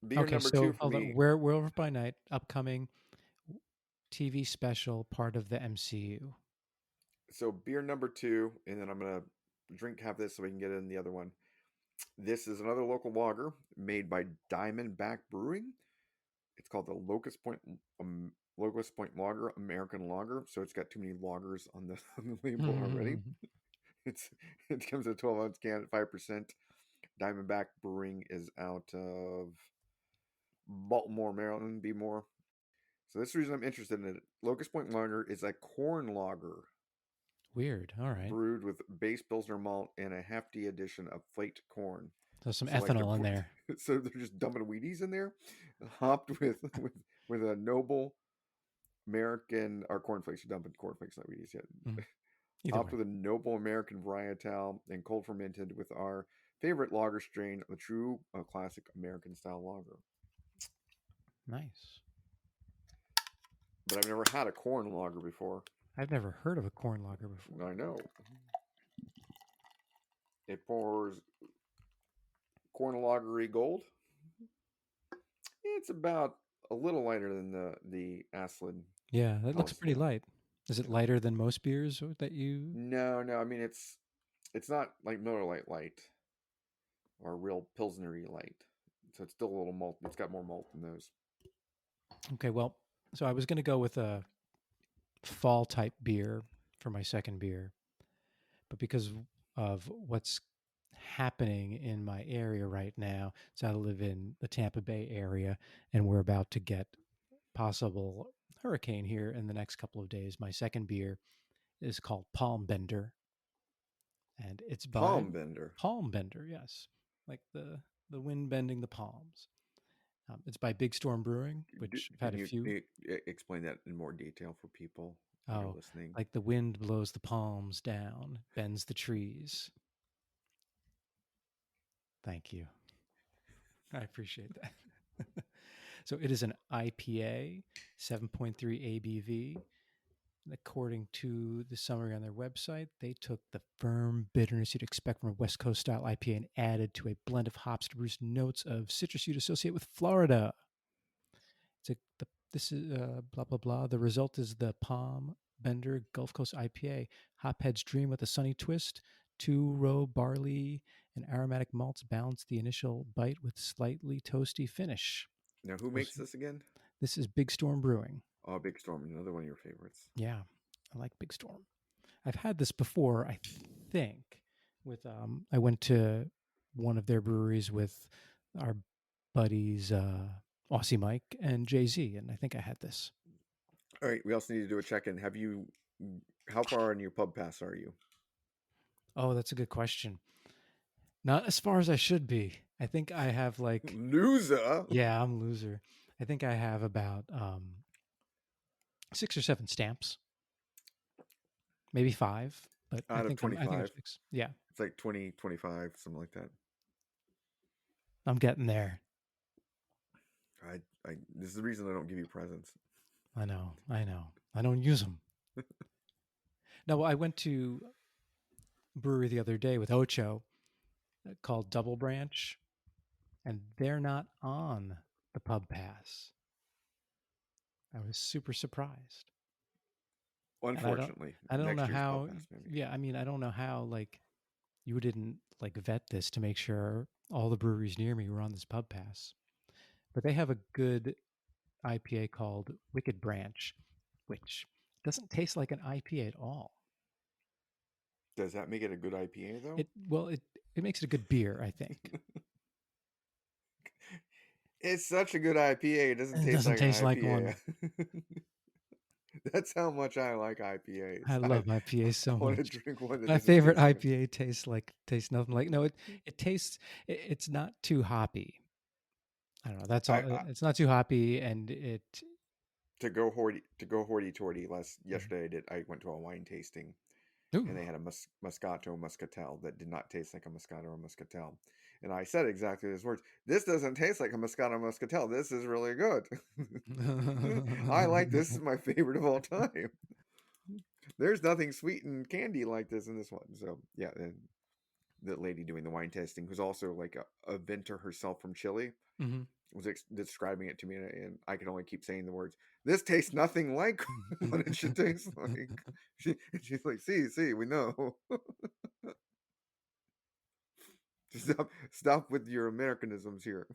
beer Okay, number so 2 for hold on. me. Werewolf by Night, upcoming TV special, part of the MCU. So beer number 2, and then I'm gonna drink half this so we can get in the other one. This is another local lager made by Diamondback Brewing. It's called the Locust Point Lager, American Lager. So it's got too many lagers on the, on the label already. It comes in a 12-ounce can at 5%. Diamondback Brewing is out of Baltimore, Maryland. Be more. So this is the reason I'm interested in it. Locust Point Lager is a corn lager. Weird. All right. Brewed with base Pilsner malt and a hefty addition of flaked corn. So some So like ethanol in there. So they're just dumping Wheaties in there, hopped with a noble American, or cornflakes. You're dumping cornflakes, not Wheaties yet. Either Hopped way. with a noble American varietal and cold fermented with our favorite lager strain, the true classic American style lager. Nice. But I've never had a corn lager before. I've never heard of a corn lager before. I know. It pours corn lagery gold. It's about a little lighter than the Aslin. Yeah, that looks pretty light. Is it lighter than most beers that you? No. I mean, it's not like Miller Lite light or real Pilsnery light. So it's still a little malt. It's got more malt than those. Okay, well, so I was going to go with a fall type beer for my second beer, but because of what's happening in my area right now, so I live in the Tampa Bay area, and we're about to get possible hurricane here in the next couple of days. My second beer is called Palm Bender, and it's by Palm Bender. Palm Bender, yes, like the wind bending the palms. It's by Big Storm Brewing, which I've had a few. Explain that in more detail for people who are listening? Like the wind blows the palms down, bends the trees. Thank you. I appreciate that. So it is an IPA, 7.3 ABV. According to the summary on their website, they took the firm bitterness you'd expect from a West Coast style IPA and added to a blend of hops to produce notes of citrus you'd associate with Florida. This is blah, blah, blah. The result is the Palm Bender Gulf Coast IPA. Hopheads dream with a sunny twist. 2-row barley and aromatic malts balance the initial bite with slightly toasty finish. Now, who makes this again? This is Big Storm Brewing. Oh, Big Storm, another one of your favorites. Yeah, I like Big Storm. I've had this before, I think, with I went to one of their breweries with our buddies Aussie Mike and Jay-Z, and I think I had this. All right, we also need to do a check-in. How far in your pub pass are you? Oh, that's a good question. Not as far as I should be. I think I have like loser. Yeah, I'm loser. I think I have about 6 or 7 stamps. maybe 5, but out of I think it was 25. 6. Yeah, It's like 20, 25, something like that. I'm getting there. This is the reason I don't give you presents. I know. I don't use them. No, I went to a brewery the other day with Ocho called Double Branch, and they're not on the pub pass. I was super surprised. And Unfortunately, I don't know next year's pub how, pass maybe. yeah, I mean, I don't know how like you didn't like vet this to make sure all the breweries near me were on this pub pass. But they have a good IPA called Wicked Branch, which doesn't taste like an IPA at all. Does that make it a good IPA though? It well, it makes it a good beer, I think. It's such a good IPA. It doesn't It taste doesn't like an taste like IPA. one. That's how much I like IPAs. I I love IPAs so want to much. drink one that My doesn't favorite taste like. IPA tastes nothing like. No, it tastes. It's not too hoppy. I don't know. That's all. I It's not too hoppy, and it. to go hoity toity. Mhm. Yesterday I went to a wine tasting, and Ooh. they had a Moscato Muscatel that did not taste like a Moscato Muscatel. And I said exactly those words. This doesn't taste like a Moscato Muscatel. This is really good. I like this. This is my favorite of all time. There's nothing sweet and candy like this in this one. So yeah, and the lady doing the wine testing, who's also like a vintner herself from Chile, Mhm. was describing it to me, and I can only keep saying the words. This tastes nothing like what it should taste like. She's like, see, we know. Stop with your Americanisms here.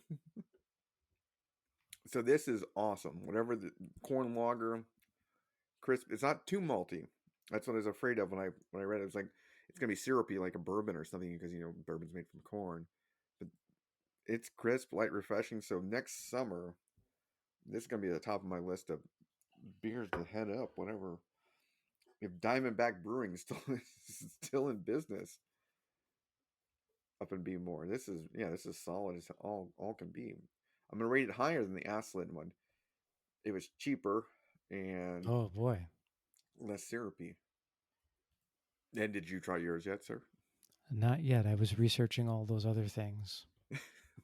So this is awesome. Whatever the corn lager, crisp. It's not too malty. That's what I was afraid of when I read it. It was like it's gonna be syrupy like a bourbon or something because bourbon's made from corn. But it's crisp, light, refreshing. So next summer, this is gonna be at the top of my list of beers to head up. Whenever if Diamondback Brewing is still in business up in Beemore, this is solid as all can be. I'm gonna rate it higher than the Aslin one. It was cheaper and Oh boy, less syrupy. And did you try yours yet, sir? not yet. I was researching all those other things,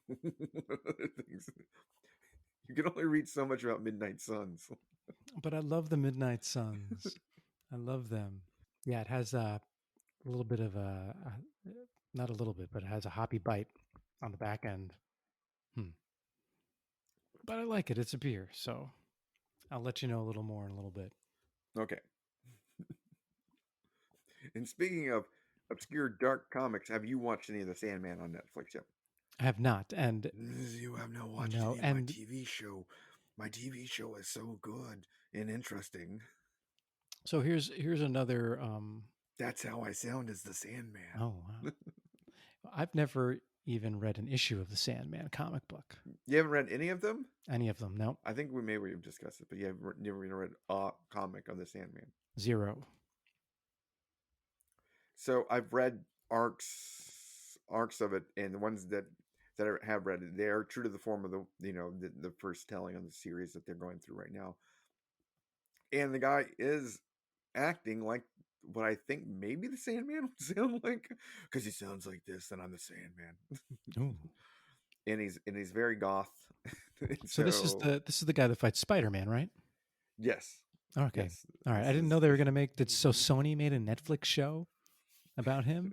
Other things. You can only read so much about Midnight Suns. but I love the Midnight Suns. I love them. Yeah, it has a little bit of not a little bit, but it has a hoppy bite on the back end. Hmm. But I like it. It's a beer, so I'll let you know a little more in a little bit. Okay. And speaking of obscure dark comics, have you watched any of the Sandman on Netflix yet? I have not, and You have not watched no, any of my and TV show. My TV show is so good and interesting. so here's another. That's how I sound as the Sandman. Oh wow, I've never even read an issue of the Sandman comic book. You haven't read any of them? Any of them? No, I think we maybe have discussed it, but you haven't never even read a comic of the Sandman. zero. So I've read arcs of it, and the ones that I have read it, they are true to the form of the first telling of the series that they're going through right now. And the guy is acting like what I think maybe the Sandman would sound like, because he sounds like this, and I'm the Sandman, Ooh. and he's very goth. And So so this is the guy that fights Spider-Man, right? yes, Okay. yes, All right. I this didn't is know they were going to make that. So Sony made a Netflix show about him.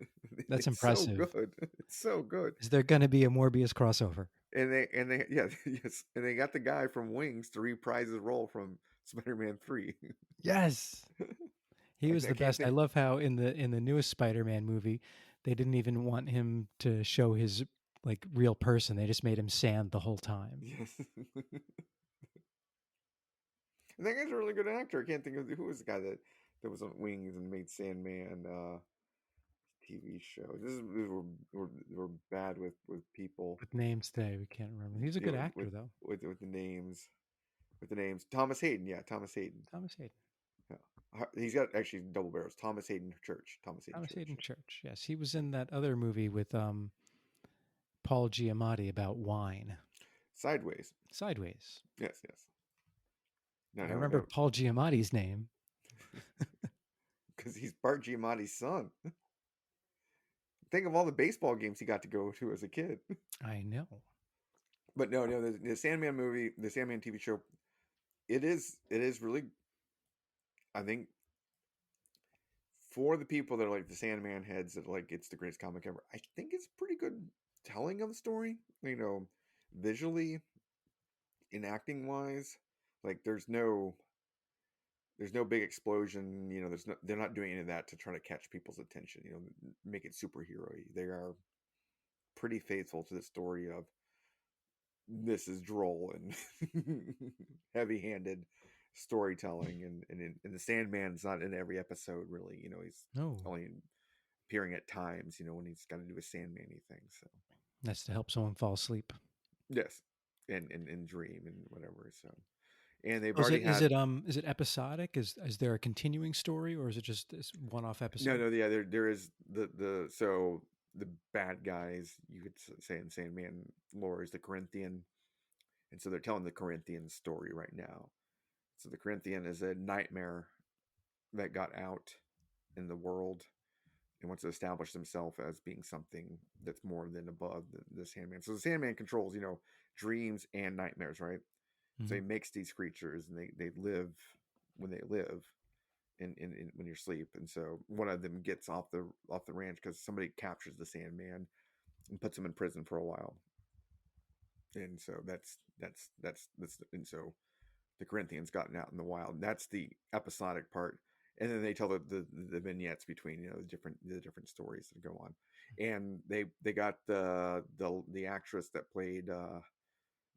That's it's so impressive. good. It's so good. Is there going to be a Morbius crossover? And they yeah, yes, and they got the guy from Wings to reprise his role from Spider-Man 3. Yes. He was I the can't best. I think. love how in the newest Spider-Man movie, they didn't even want him to show his like real person. They just made him sand the whole time. Yes. And that guy's a really good actor. I can't think of who was the guy that was on Wings and made Sandman TV show. We're bad with people. With names today, we can't remember. He's a Yeah, good actor though. with the names. With the names. Thomas Hayden, yeah, Thomas Hayden. Thomas Hayden. Yeah. He's got actually double barrels. Thomas Hayden Church. Thomas Hayden Thomas Church. Hayden Church. Yes, he was in that other movie with Paul Giamatti about wine. Sideways. Sideways. Yes. No, I no, remember no. Paul Giamatti's name. because he's part Giamatti's son. Think of all the baseball games he got to go to as a kid. I know. But no, the Sandman movie, the Sandman TV show, it is really, I think, for the people that are like the Sandman heads, that like it's the greatest comic ever. I think it's pretty good telling of the story. Visually and acting wise, like there's no big explosion. They're not doing any of that to try to catch people's attention. Make it superhero-y. They are pretty faithful to the story of this is droll and heavy-handed storytelling, and the Sandman's not in every episode really. He's No, only appearing at times. When he's got to do a Sandman-y thing. So that's to help someone fall asleep. yes, and dream and whatever. So and they've Oh, already is had it is it episodic? Is there a continuing story, or is it just this one-off episode? no, yeah, there is the bad guys, you could say, in Sandman lore is the Corinthian, and so they're telling the Corinthian story right now. So the Corinthian is a nightmare that got out in the world and wants to establish himself as being something that's more than above the Sandman. So the Sandman controls, dreams and nightmares, right? So he Mhm. makes these creatures, and they live when they live, in when you're asleep. And so one of them gets off the ranch because somebody captures the Sandman and puts him in prison for a while. And so that's and so the Corinthians gotten out in the wild. That's the episodic part. And then they tell the vignettes between the different stories that go on. And they got the actress that played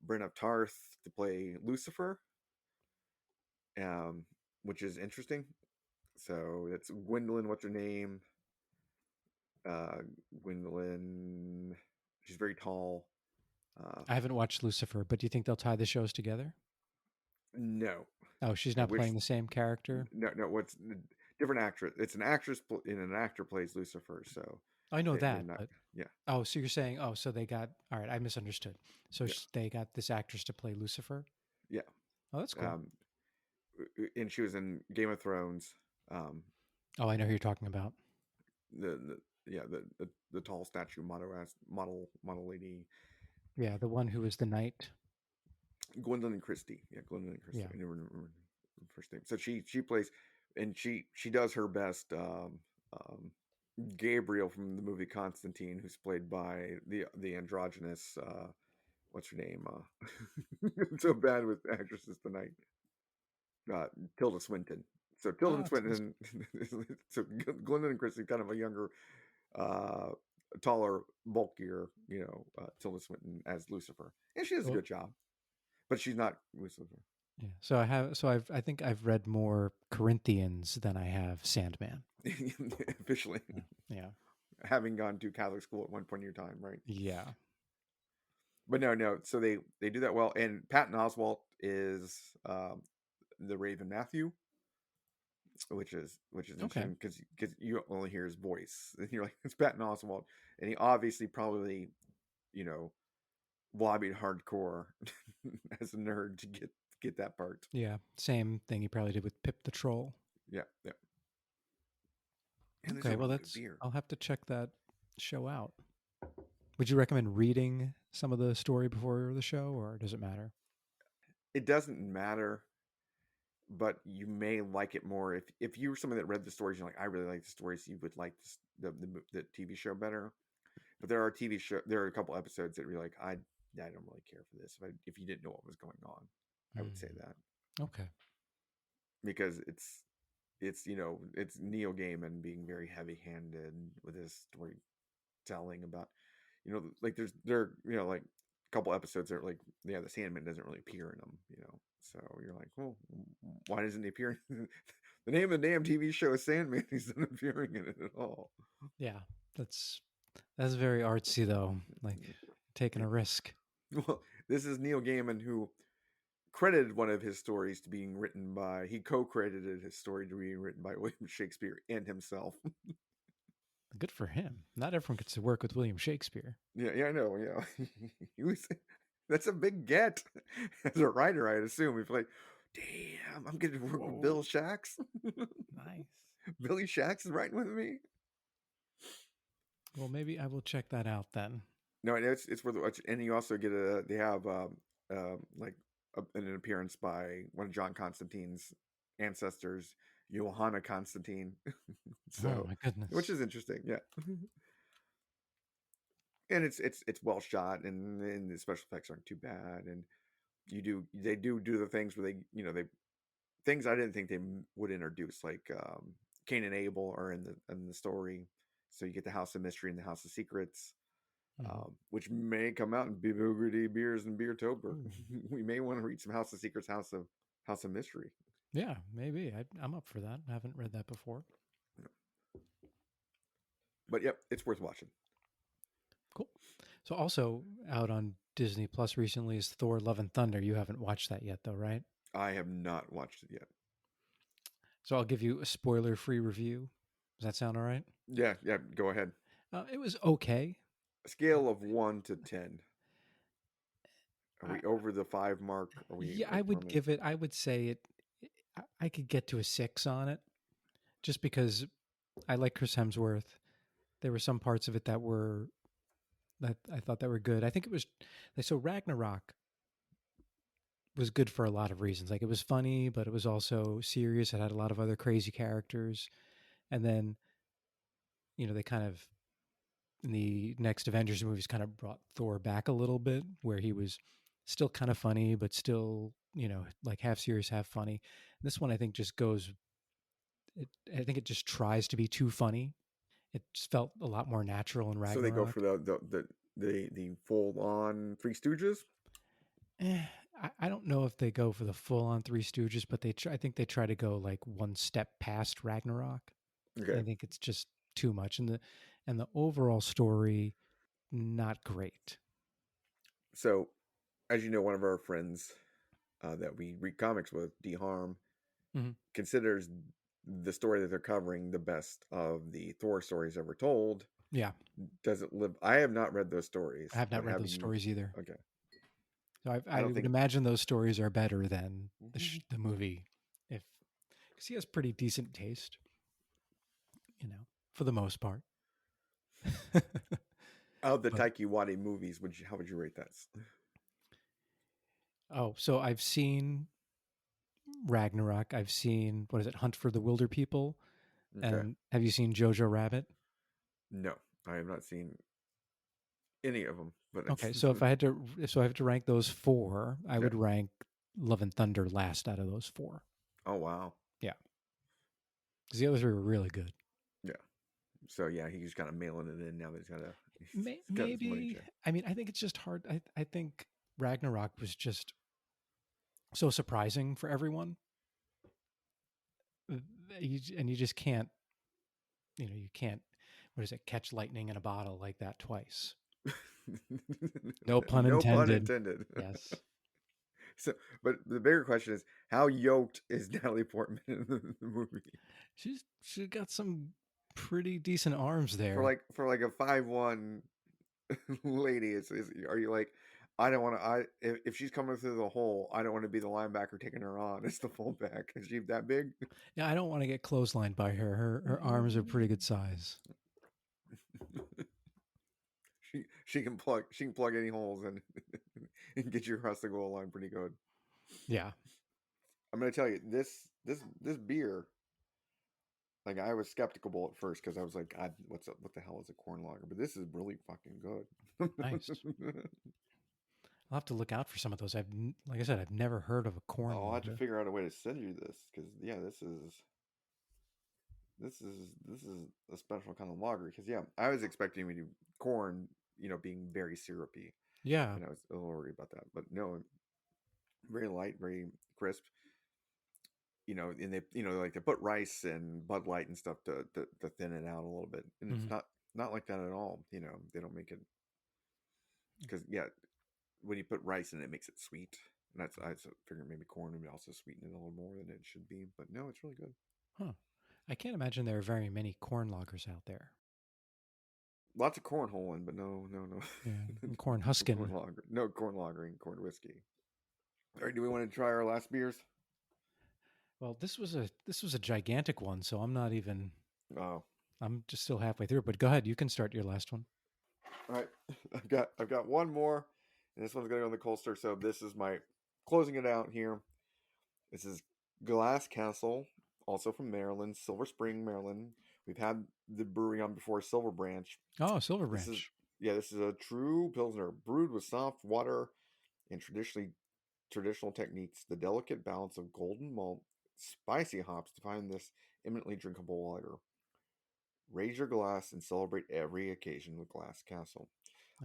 Brienne of Tarth to play Lucifer, um, which is interesting. So it's Gwendolyn. What's her name? Uh, Gwendolyn. She's very tall. Uh, I haven't watched Lucifer, but do you think they'll tie the shows together? no, Oh, she's I not wish. playing the same character. No. What's different actress? It's an actress and an actor plays Lucifer. So I know they're that, not. but Yeah, oh, so you're saying, oh, so they got all right. I misunderstood. So yeah, they got this actress to play Lucifer. yeah. Oh, that's cool. Um, and she was in Game of Thrones. Um, Oh, I know who you're talking about. the yeah the tall statue model lady, Yeah, the one who was the knight. Gwendolyn Christie. Yeah, Gwendolyn Christie. Yeah. I never remember her first name. So she plays, and she does her best. Um, Gabriel from the movie Constantine, who's played by the androgynous. What's her name? I'm so bad with actresses tonight. Uh, Tilda Swinton. So Tilda Ah, Swinton. So Glendon Christie, kind of a younger, uh, taller, bulkier, Tilda Swinton as Lucifer, and she does a well, good job. But she's not Lucifer. yeah. So I have. So I think I've read more Corinthians than I have Sandman. Officially, Yeah. having gone to Catholic school at one point in your time, right? Yeah. But no. So they do that well, and Patton Oswalt is the Raven Matthew, which is Okay. interesting because you only hear his voice, and you're like, it's Patton Oswalt, and he obviously probably you know lobbied hardcore as a nerd to get that part. Yeah. Same thing he probably did with Pip the Troll. Yeah, yeah. And there's a Okay. Well, really good that's. beer. I'll have to check that show out. Would you recommend reading some of the story before the show, or does it matter? It doesn't matter, but you may like it more if you were someone that read the stories. You're like, I really like the stories. You would like the TV show better. But there are a couple episodes that you're like, I don't really care for this. If you didn't know what was going on, I would say Mm. that, Okay. because it's Neil Gaiman being very heavy handed with his storytelling about, like there are, like a couple episodes that are like, yeah, the Sandman doesn't really appear in them. So you're like, well, why doesn't he appear? The name of the damn TV show is Sandman. He's not appearing in it at all. Yeah. That's very artsy though. Like taking a risk. Well, this is Neil Gaiman, who credited one of his stories to being written by, he co-credited his story to being written by William Shakespeare and himself. Good for him. Not everyone gets to work with William Shakespeare. Yeah, I know. Yeah, he was, that's a big get as a writer. I'd assume, if like, damn, I'm getting to work with Whoa. Bill Shacks. Nice. Billy Shax is writing with me. Well, maybe I will check that out then. No, it's worth watching. And you also get they have like an appearance by one of John Constantine's ancestors, Johanna Constantine. Oh So, my which goodness. is interesting, yeah. And it's well shot, and the special effects aren't too bad, and they do the things where they things I didn't think they would introduce, like Cain and Abel are in the story, so you get the House of Mystery and the House of Secrets, Hmm. which may come out in Biboogity Beers and Beertober. Ooh. We may want to read some House of Secrets, House of Mystery. Yeah, maybe. I'm up for that. I haven't read that before. But yep, it's worth watching. Cool. So also out on Disney Plus recently is Thor: Love and Thunder. You haven't watched that yet, though, right? I have not watched it yet. So I'll give you a spoiler-free review. Does that sound all right? Yeah, yeah, go ahead. It was okay. A scale of 1 to 10. Are I, we over the 5 mark? Are we yeah, I like would give it. I would say it. I could get to a 6 on it, just because I like Chris Hemsworth. There were some parts of it that I thought that were good. I think it was so Ragnarok was good for a lot of reasons. Like it was funny, but it was also serious. It had a lot of other crazy characters, and then they kind of in the next Avengers movies kind of brought Thor back a little bit, where he was still kind of funny, but still like half serious, half funny. This one I think just goes. I think it just tries to be too funny. It just felt a lot more natural in so they go for Ragnarok. the full on Three Stooges? Eh, I don't know if they go for the full on Three Stooges, but I think they try to go like one step past Ragnarok. Okay. I think it's just too much, and the overall story not great. So, as you know, one of our friends that we read comics with, D Harm, Hmm. considers the story that they're covering the best of the Thor stories ever told. Yeah, Does it live? I have not read those stories, I have not but read have those you? stories either. Okay. So I I don't would think. imagine those stories are better than the movie, if because he has pretty decent taste, for the most part. Of the But Taiki Wadi movies, how would you rate that? oh, so I've seen Ragnarok. I've seen what is it, Hunt for the Wilder People, Okay. and have you seen Jojo Rabbit? No, I have not seen any of them, but it's Okay, so if I have to rank those four, I yeah. would rank Love and Thunder last out of those four. Oh wow. Yeah, because the other three were really good. Yeah. So yeah, he's kind of mailing it in now that he's got his money Maybe check. I mean I think it's just hard. I think Ragnarok was just so surprising for everyone, and you just can't you can't what is it, catch lightning in a bottle like that twice. No pun No pun intended. intended. Yes, So, but the bigger question is, how yoked is Natalie Portman in the movie? she's got some pretty decent arms For there. like a 5'1" lady, are you like, I don't want to. If she's coming through the hole, I don't want to be the linebacker taking her on. It's the fullback. Is she that big? Yeah, I don't want to get clotheslined by her. Her arms are pretty good size. She can plug any holes and and get you across the goal line pretty good. Yeah. I'm gonna tell you this beer. Like I was skeptical at first because I was like, God, what the hell is a corn lager? But this is really fucking good. Nice. I'll have to look out for some of those. Like I said, I've never heard of a corn I'll have to lager. figure out a way to send you this because yeah, this is a special kind of lager. Because yeah, I was expecting me to corn, being very syrupy, Yeah. and I was a little worried about that. But no, very light, very crisp. And they put rice and Bud Light and stuff to thin it out a little bit, and it's Hmm. not like that at all. They don't make it because yeah, when you put rice in it, it makes it sweet. And I figured maybe corn would also sweeten it a little more than it should be, but no, it's really good. Huh. I can't imagine there are very many corn lagers out there. Lots of cornholing, but no, Yeah. And corn corn husking. lager, no corn lagering, corn whiskey. All right, do we want to try our last beers? Well, this was a gigantic one, so I'm not even. Oh, I'm just still halfway through. But go ahead, you can start your last one. all right. I've got one more, and this one's gonna go in the Colster. So this is my closing it out here. This is Glass Castle, also from Maryland, Silver Spring, Maryland. We've had the brewery on before, Silver Branch. Oh, Silver This is Branch. yeah, this is a true Pilsner brewed with soft water and traditional techniques. The delicate balance of golden malt, spicy hops define this eminently drinkable lager. Raise your glass and celebrate every occasion with Glass Castle.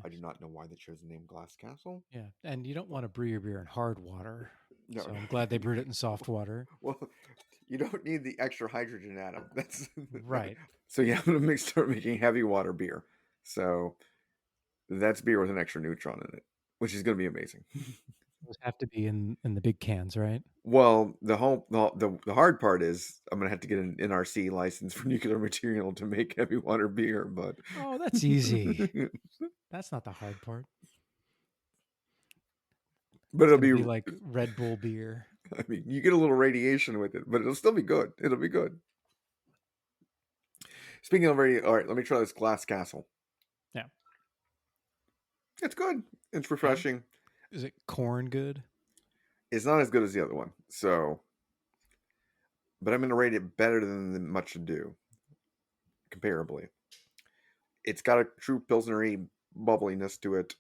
I do Nice. not know why they chose the name Glass Castle. Yeah, and you don't want to brew your beer in hard water, No, so I'm glad they brewed it in soft water. well, you don't need the extra hydrogen atom. That's Right. so yeah. I'm gonna start making heavy water beer. So that's beer with an extra neutron in it, which is gonna be amazing. Those have to be in the big cans, right? Well, the hard part is I'm gonna have to get an NRC license for nuclear material to make heavy water beer, but Oh, that's easy. That's not the hard part. but It's it'll going to be. be like Red Bull beer. I mean, you get a little radiation with it, but it'll still be good. It'll be good. Speaking of radiation, all right, let me try this Glass Castle. Yeah. It's good. It's Yeah. refreshing. Is it corn good? It's not as good as the other one, so but I'm going to rate it better than the Much Ado, comparably. It's got a true Pilsnery bubbliness to it.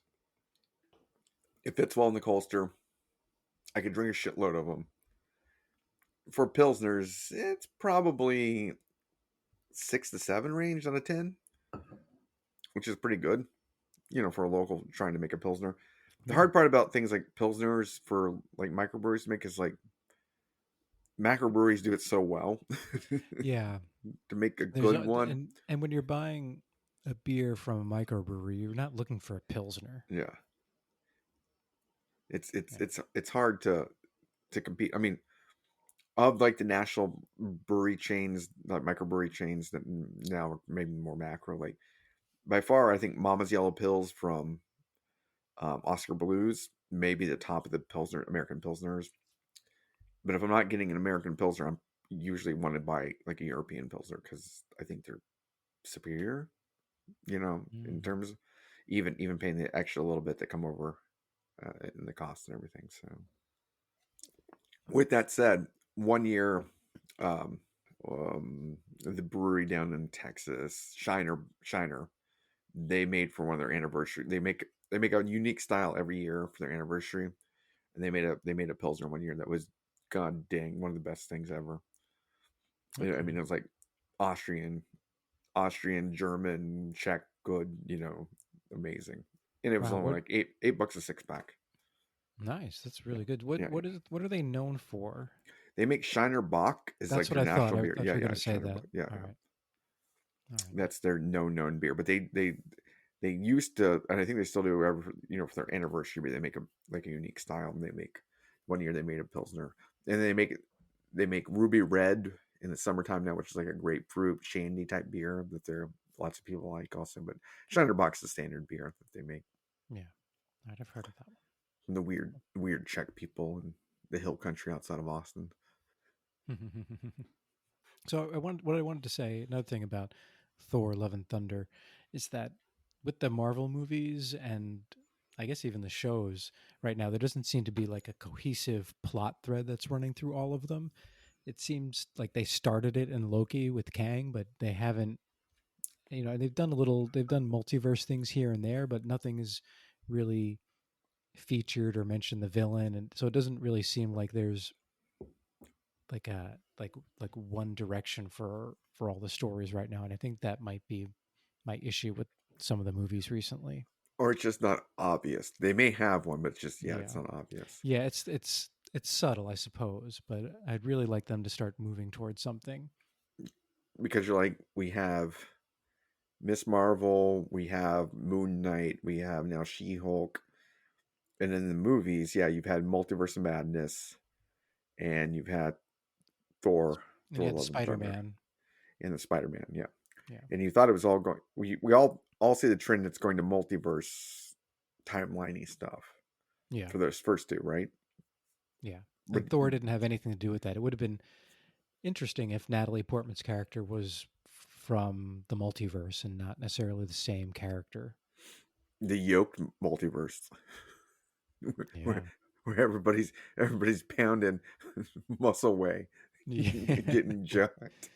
It fits well in the Colster. I could drink a shitload of them. For Pilsners, it's probably 6 to 7 range on a 10, which is pretty good, for a local trying to make a Pilsner. The Yeah. hard part about things like Pilsners for like microbreweries to make is like macrobreweries do it so well Yeah. to make a There's good one. and when you're buying a beer from a microbrewery, you're not looking for a pilsner. Yeah. It's it's Yeah. it's it's hard to compete. I mean, of like the national brewery chains, like microbrewery chains that now are maybe more macro, like by far, I think Mama's Yellow Pills from Oscar Blues may be the top of the Pilsner American Pilsners. But if I'm not getting an American Pilsner, I'm usually want to buy like a European Pilsner because I think they're superior. In Mm. terms, even paying the extra little bit that come over in the cost and everything. So, with that said, one year, um, the brewery down in Texas, Shiner, they made for one of their anniversary. They make a unique style every year for their anniversary, and they made a Pilsner one year that was god dang one of the best things ever. I Okay. mean, it was like Austrian, German, Czech, good, amazing. And it was Wow. only like eight bucks a 6 pack. Nice. That's Yeah, really good. yeah, yeah. What are they known for? They make Shiner Bock is That's like what their I thought. national I beer. thought Yeah, you were yeah, going to say Shiner that. Bock. Yeah, All yeah. right. All right. That's their known beer. But they used to, and I think they still do. For their anniversary, they make a unique style. And they make one year they made a pilsner, and they make Ruby Red in the summertime now, which is like a grapefruit shandy type beer that there lots of people like also. But Shiner Bock's the standard beer that they make Yeah. All right. I've heard of that from the weird Czech people in the hill country outside of Austin. one. So what I wanted to say, another thing about Thor: Love and Thunder, is that with the Marvel movies and I guess even the shows right now, there doesn't seem to be like a cohesive plot thread that's running through all of them. It seems like they started it in Loki with Kang, but they haven't. They've done multiverse things here and there, but nothing is really featured or mentioned the villain, and so it doesn't really seem like there's like a like one direction for all the stories right now, and I think that might be my issue with some of the movies recently. Or it's just not obvious. They may have one, but it's just it's Yeah. not obvious. Yeah, it's subtle, I suppose, but I'd really like them to start moving towards something. Because you're like, we have Miss Marvel, we have Moon Knight, we have now She-Hulk, and in the movies, yeah, you've had Multiverse of Madness, and you've had Thor, And you Thor: had Love and Thunder, Spider-Man. and the Spider-Man, yeah. Yeah. And you thought it was all going. We all see the trend that's going to multiverse, timeliney stuff Yeah. for those first two, right? Yeah. But And Thor didn't have anything to do with that. It would have been interesting if Natalie Portman's character was from the multiverse and not necessarily the same character. The yoked multiverse, Yeah. where where everybody's pounding muscle way, Yeah. getting jacked.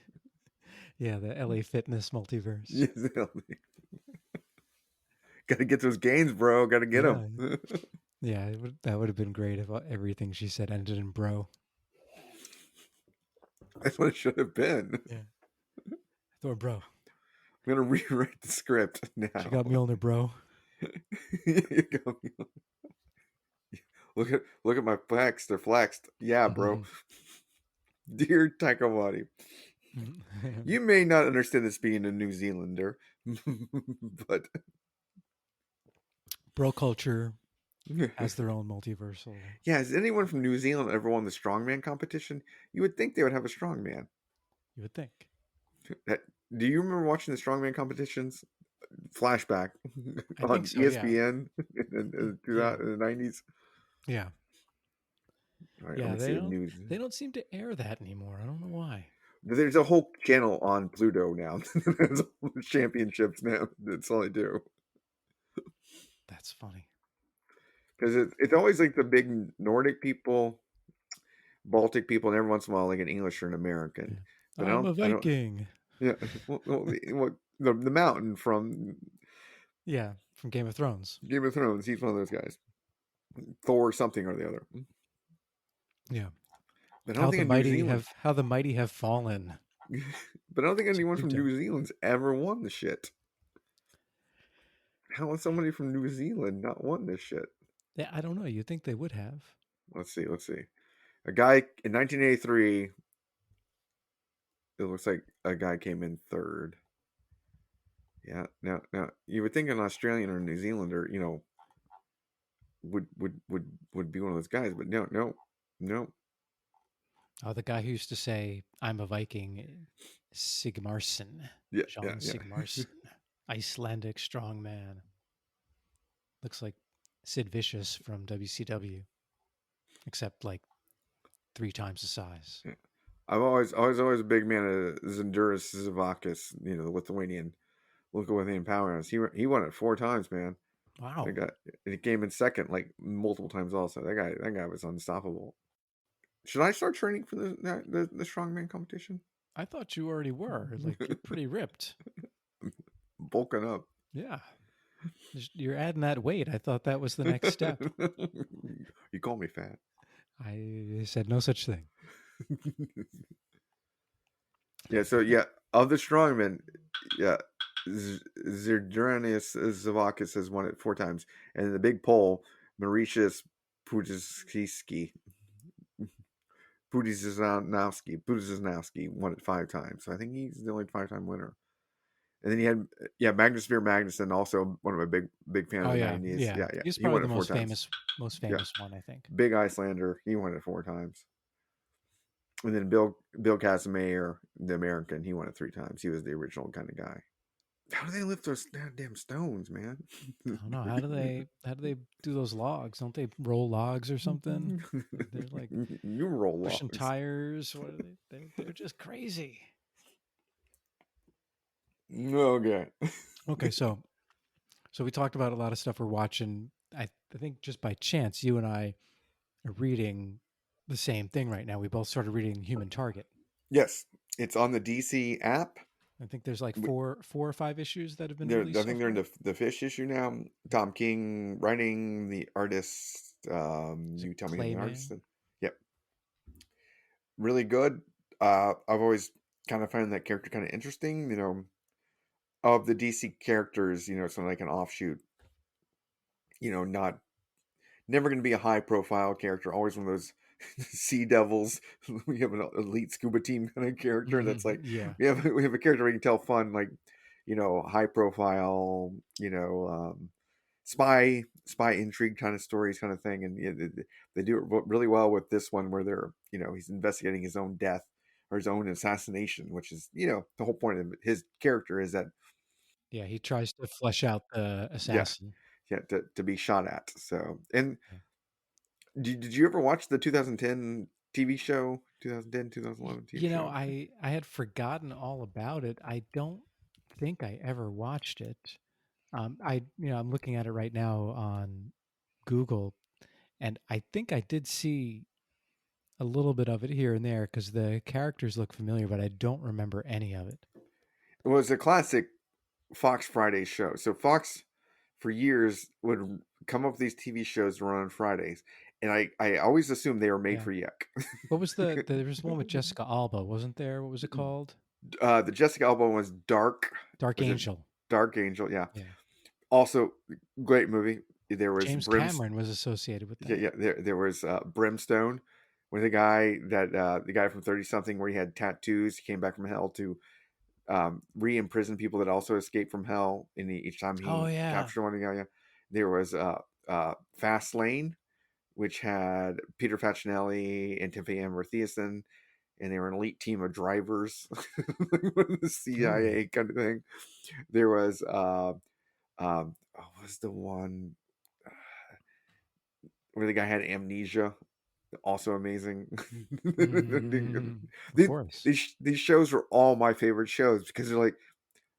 Yeah, the LA Fitness multiverse. Got to get those gains, bro. Got to get them. Yeah. Yeah, that would have been great if everything she said ended in bro. That's what it should have been. Yeah. Thor, bro. I'm gonna rewrite the script She now. got Mjolnir, bro. You go, look at my flex. They're flexed. Yeah, bro. Mhm. Dear Taika Waititi, Mhm. you may not understand this being a New Zealander, but Bro culture has their own multiversal. yeah, has anyone from New Zealand ever won the strongman competition? You would think they would have a strongman. You would think. Do you remember watching the strongman competitions? Flashback I think on so. Yeah. ESPN in Yeah. the 90s. Yeah. All right, let Yeah. me see a news. They don't seem to air that anymore. I don't know why. There's a whole channel on Pluto now. There's championships now. That's all they do. That's funny. Because it's always like the big Nordic people, Baltic people, and every once in a while like an English or an American. Yeah. But I'm a I don't. Viking. Yeah, the mountain from Yeah, from Game of Thrones. Game of Thrones. He's one of those guys. Thor something or the other. Yeah. But I don't think in New Zealand. How the mighty have fallen. But I don't think To anyone from Pluto. New Zealand's ever won the shit. How has somebody from New Zealand not won this shit? Yeah, I don't know. You'd think they would have. Let's see. Let's see. A guy in 1983. It looks like a guy came in third. Yeah. Now you would think an Australian or New Zealander, would be one of those guys, but no. Oh, the guy who used to say, I'm a Viking, Sigmarsson. Yeah. John Sigmarsson. Icelandic strongman. Looks like Sid Vicious from WCW, except like 3 times the size. Yeah. I'm always a big man of Zenduris Zavakis, the Lithuanian powerhouse. He won it 4 times, man. Wow. That guy, and he came in second like multiple times. Also, that guy was unstoppable. Should I start training for the strongman competition? I thought you already were. Like, you're pretty ripped. Bulking up. Yeah. You're adding that weight. I thought that was the next step. You call me fat. I said no such thing. Yeah. So yeah, of the strongmen, yeah, Zerduranius Zavakis has won it 4 times, and in the big pole, Mauritius Pudziski Budiznowski won it 5 times. So I think he's the only 5-time winner. And then you had Magnus Veer Magnuson, also one of my big fan of Oh the yeah, 90s. yeah. Yeah. He's He probably won the it 4 times. most Yeah. famous one, I think. Big Icelander, he won it 4 times. And then Bill Casimir, the American, he won it 3 times. He was the original kind of guy. How do they lift those damn stones, man? I don't know. How do they do those logs? Don't they roll logs or something? They're like You roll pushing logs. tires. What are they? They're just crazy. Okay. Okay, so we talked about a lot of stuff we're watching. I think just by chance, you and I are reading the same thing right now. We both started reading Human Target. Yes, it's on the DC app. I think there's like four or 5 issues that have been I released. think they're in the fish issue now. Tom King writing, the artist. You tell me who the artist is. Yep, really good. I've always kind of found that character kind of interesting. Of the DC characters, it's like an offshoot. Not never going to be a high profile character. Always one of those sea devils. We have an elite scuba team kind of character. That's like Yeah. we have a character we can tell fun, like high profile, spy intrigue kind of stories kind of thing. And they do it really well with this one where they're he's investigating his own death or his own assassination, which is the whole point of his character is that Yeah, he tries to flesh out the yeah assassin. to be shot at. So and Yeah. Did you ever watch the 2010 TV show? 2010, 2011 TV You know, show? I had forgotten all about it. I don't think I ever watched it. I'm looking at it right now on Google, and I think I did see a little bit of it here and there because the characters look familiar, but I don't remember any of it. It was a classic Fox Friday show. So Fox, for years, would come up with these TV shows to run on Fridays, and I always assumed they were made Yeah. for Yek. What was there was one with Jessica Alba, wasn't there? What was it called? The Jessica Alba one was Dark. Dark Was it Angel. Dark Angel? Yeah. Yeah. Also, great movie. There was James Cameron was associated with Yeah, that. yeah. There was Brimstone, with the guy from 30 something, where he had tattoos. He came back from hell to re-imprison people that also escaped from hell. And each time Oh he yeah. captured one, yeah, yeah. There was Fast Lane, which had Peter Facinelli and Timothy Amber Thiessen, and they were an elite team of drivers, the Ooh. CIA kind of thing. There was what was the one where the guy had amnesia? Also amazing. Of these, course. these shows were all my favorite shows because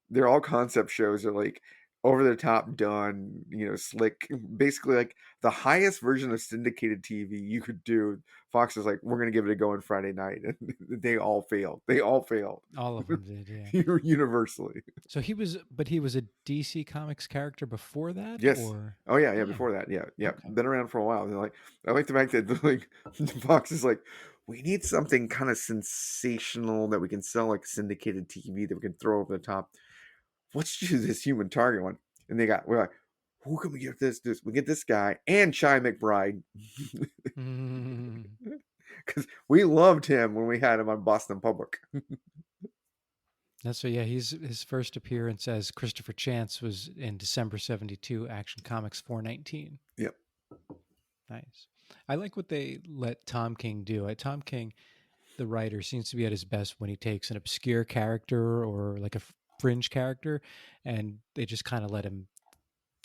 they're all concept shows. They're like over the top, done, slick. Basically, like the highest version of syndicated TV you could do. Fox is like, we're gonna give it a go on Friday night, and they all failed. They all failed All of them did, yeah. universally. So he was a DC Comics character before that, Yes. or Oh yeah, yeah. oh, Before that, yeah, yeah. okay. Been around for a while. They're like, I like the fact that like Fox is like, we need something kind of sensational that we can sell like syndicated TV that we can throw over the top. Let's do this Human Target one. And we're like, who can we get this? We get this guy and Shy McBride Mm, because we loved him when we had him on Boston Public. that's yeah. His first appearance as Christopher Chance was in December '72, Action Comics 419. Yep. Nice. I like what they let Tom King do. Tom King, the writer, seems to be at his best when he takes an obscure character or like a fringe character, and they just kind of let him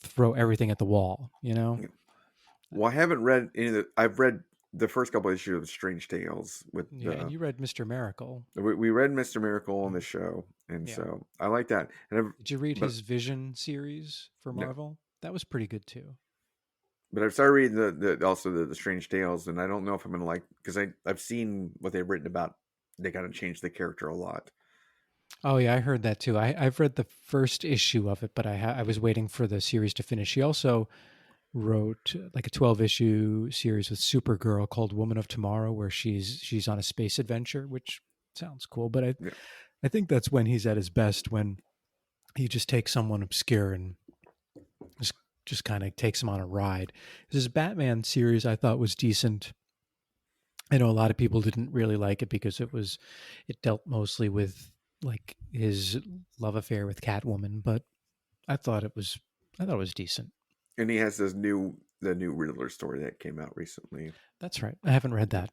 throw everything at the wall. You know? Well, I haven't read any of the. I've read the first couple of issues of Strange Tales with Yeah. And you read Mr. Miracle. we read Mr. Miracle on Mm, the show, and yeah. so I like that. Did you read But his Vision series for no, Marvel? That was pretty good too. but I've started reading also the Strange Tales, and I don't know if I'm gonna like because I've seen what they've written about. They kind of changed the character a lot. Oh yeah, I heard that too. I've read the first issue of it, but I was waiting for the series to finish. He also wrote like a 12 issue series with Supergirl called Woman of Tomorrow, where she's on a space adventure, which sounds cool. But Yeah. I think that's when he's at his best, when he just takes someone obscure and just just kind of takes him on a ride. His Batman series I thought was decent. I know a lot of people didn't really like it because it dealt mostly with like his love affair with Catwoman, but I thought it was decent. And he has the new Riddler story that came out recently. That's right. I haven't read that.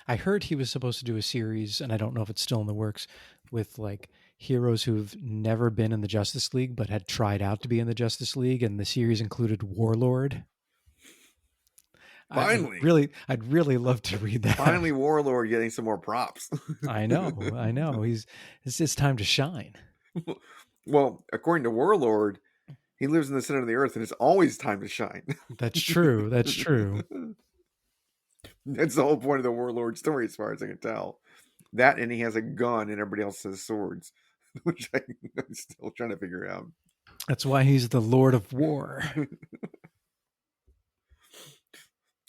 I heard he was supposed to do a series, and I don't know if it's still in the works, with like heroes who've never been in the Justice League but had tried out to be in the Justice League, and the series included Warlord. Finally, I'd really love to read that. finally, Warlord getting some more props. I know. It's his time to shine. Well, according to Warlord, he lives in the center of the earth, and it's always time to shine. That's true. That's true. That's the whole point of the Warlord story, as far as I can tell. That, and he has a gun, and everybody else has swords, which I'm still trying to figure out. That's why he's the Lord of War.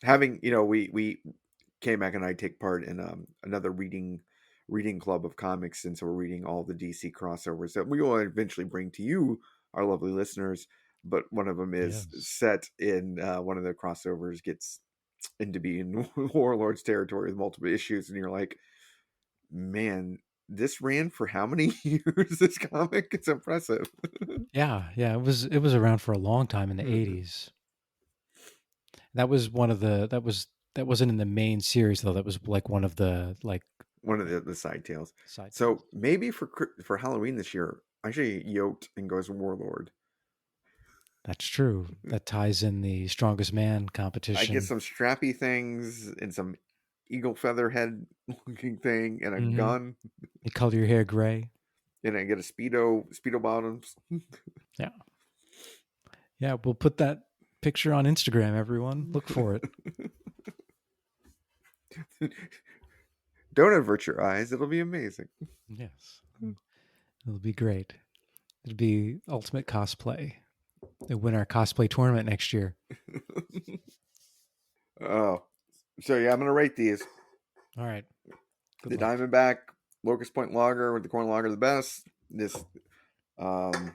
Having, we KMac and I take part in another reading club of comics, and so we're reading all the DC crossovers that we will eventually bring to you, our lovely listeners. But one of them is Yes. set in one of the crossovers gets into being Warlord's territory with multiple issues, and you're like, man, this ran for how many years? This comic, it's impressive. Yeah, yeah. It was around for a long time in the '80s. That was one of the that wasn't in the main series though. That was like one of the like One of the side tales. side So tales. maybe for Halloween this year, I actually yoked and goes Warlord. That's true. That ties in the strongest man I get competition. some strappy things and some eagle feather head looking thing and a Mm-hmm. gun, You color your hair gray. and I get a speedo bottoms. Yeah. Yeah. We'll put that picture on Instagram, everyone. Look for it. Don't avert your eyes; it'll be amazing. Yes. It'll be great. It'll be ultimate cosplay. They'll win our cosplay tournament next year. Oh, so yeah, I'm gonna rate these. All right. Good The luck. Diamondback Locust Point Lager with the corn lager the best. This um,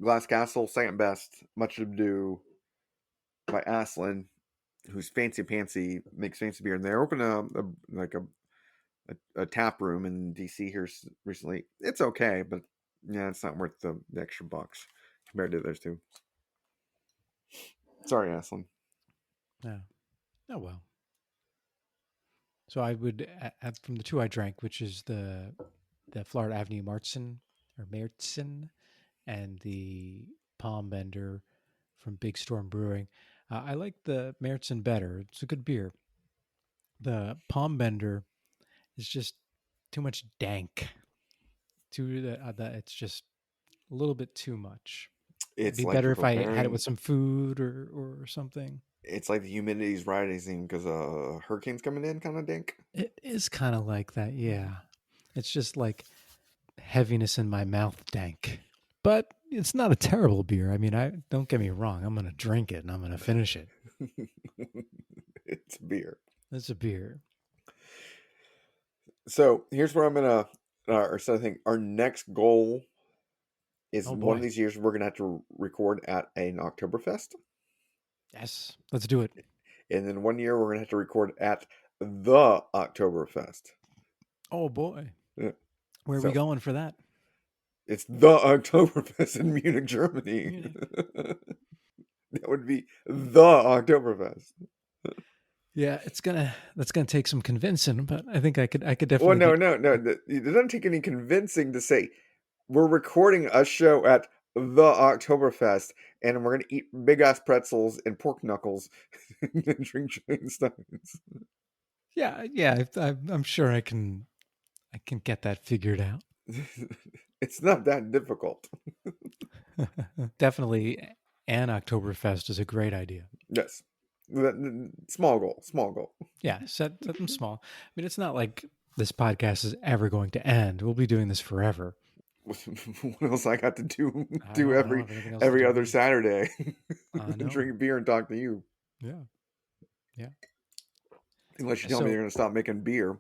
Glass Castle second best. Much Ado by Aslan, who's fancy pantsy, makes fancy beer, and they opened a tap room in DC here recently. It's okay, but yeah, it's not worth the extra bucks compared to those two. Sorry, Aslan. Yeah. Oh, well. So I would, from the two I drank, which is the Florida Avenue Marzen and the Palm Bender from Big Storm Brewing. I like the Marzen better. It's a good beer. The Palm Bender is just too much dank. It's just a little bit too much. It'd It's be like better you're if I had it preparing. with some food or something. It's like the humidity's rising because hurricanes coming in, kind of dink. It is kind of like that, yeah. It's just like heaviness in my mouth dank. But it's not a terrible beer. I mean, I don't get me wrong. I'm gonna drink it and I'm gonna finish it. It's beer. It's a beer. So here's where I'm gonna, or so I think our next goal is Oh one of boy. these years we're gonna have to record at an Oktoberfest, Yes. Let's do it. and then one year we're gonna have to record at the Oktoberfest. Oh boy. Yeah. Where are we So going for that? it's the Oktoberfest in Munich, Germany. Munich. That would be the Oktoberfest. Yeah, that's gonna take some convincing, but I could Well, definitely no, get no, no. It doesn't take any convincing to say we're recording a show at the Oktoberfest, and we're gonna eat big ass pretzels and pork knuckles and drink giant steins. yeah, I'm sure I can get that figured out. It's not that difficult. Definitely an Oktoberfest is a great idea. Yes, small goal, small goal. Yeah, set them small. I mean, it's not like this podcast is ever going to end. We'll be doing this forever. What else I got to do? I Do know. I don't have anything else to every do other either. Saturday, I know. drink beer and talk to you. Yeah. Yeah. Unless you tell me So, you're gonna stop making beer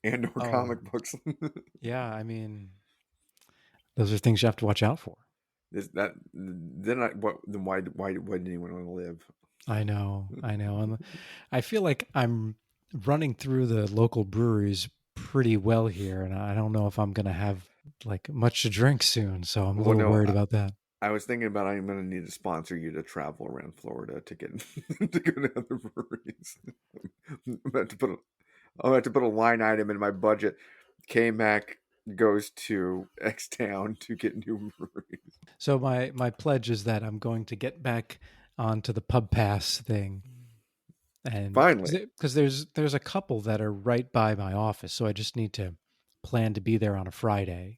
and or oh, comic books. yeah. I mean, those are things you have to watch out for. Is that then? Why wouldn't anyone want to live? I know. I know. I feel like I'm running through the local breweries pretty well here, and I don't know if I'm going to have like much to drink soon. So I'm a Well, little no, worried about that. I was thinking about I'm going to need to sponsor you to travel around Florida to get to go to other breweries. I'm about to put a, I'm about to put a line item in my budget. KMac goes to X town to get new breweries. So my pledge is that I'm going to get back onto the pub pass thing, and Finally, because there's a couple that are right by my office, so I just need to plan to be there on a Friday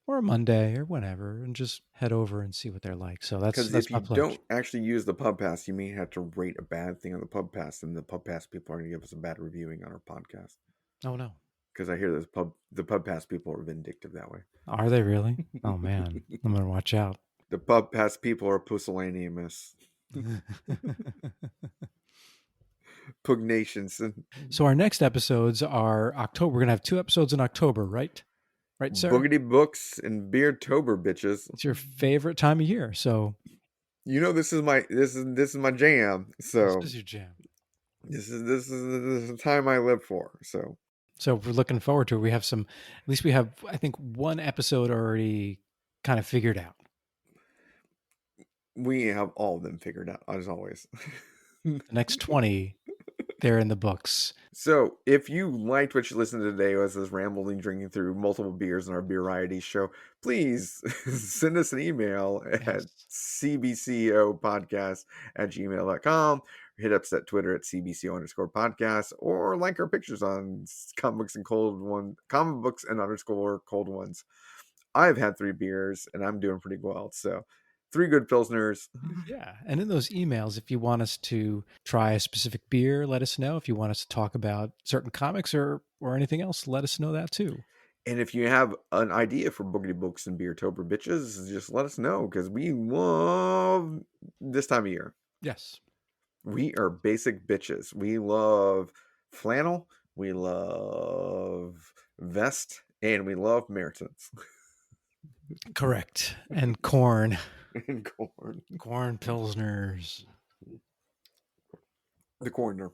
or a Monday or whenever, and just head over and see what they're like. So because that's if my you pledge. don't actually use the pub pass, you may have to rate a bad thing on the pub pass, and the pub pass people are going to give us a bad reviewing on our podcast. Oh no, Because I hear the pub pass people are vindictive that way. are they really? Oh man, I'm gonna watch out. The pub pass people are pusillanimous, pugnacious, and So our next episodes are October. We're gonna have 2 episodes in October, right? Right, sir. boogity books and beardtober bitches. It's your favorite time of year, so You know this is my jam. this So is your jam. this is the time I live for. So So we're looking forward to it. We have some. At least we have, I think, one episode already kind of figured out. we have all of them figured out as always. The next 20 they're in the books. So, if you liked what you listened to today as us rambling, drinking through multiple beers in our Beeriety show, please send us an email at cbcopodcast@gmail.com. Hit us at Twitter at cbco_podcast, or like our pictures on comic books and comic books and_cold ones. I've had 3 beers and I'm doing pretty well. So 3 good Pilsners. Yeah. And in those emails, if you want us to try a specific beer, let us know. If you want us to talk about certain comics or anything else, let us know that too. And if you have an idea for Boogity Books and Beertober bitches, just let us know, because we love this time of year. Yes. We are basic bitches. We love flannel, we love vest, and we love Meritons. Correct. And corn. And corn. Corn Pilsners. The corner.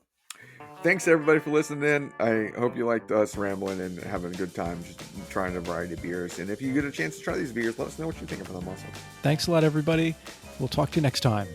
Thanks everybody for listening. I hope you liked us rambling and having a good time just trying a variety of beers. And if you get a chance to try these beers, let us know what you're thinking of them also. Thanks a lot, everybody. We'll talk to you next time.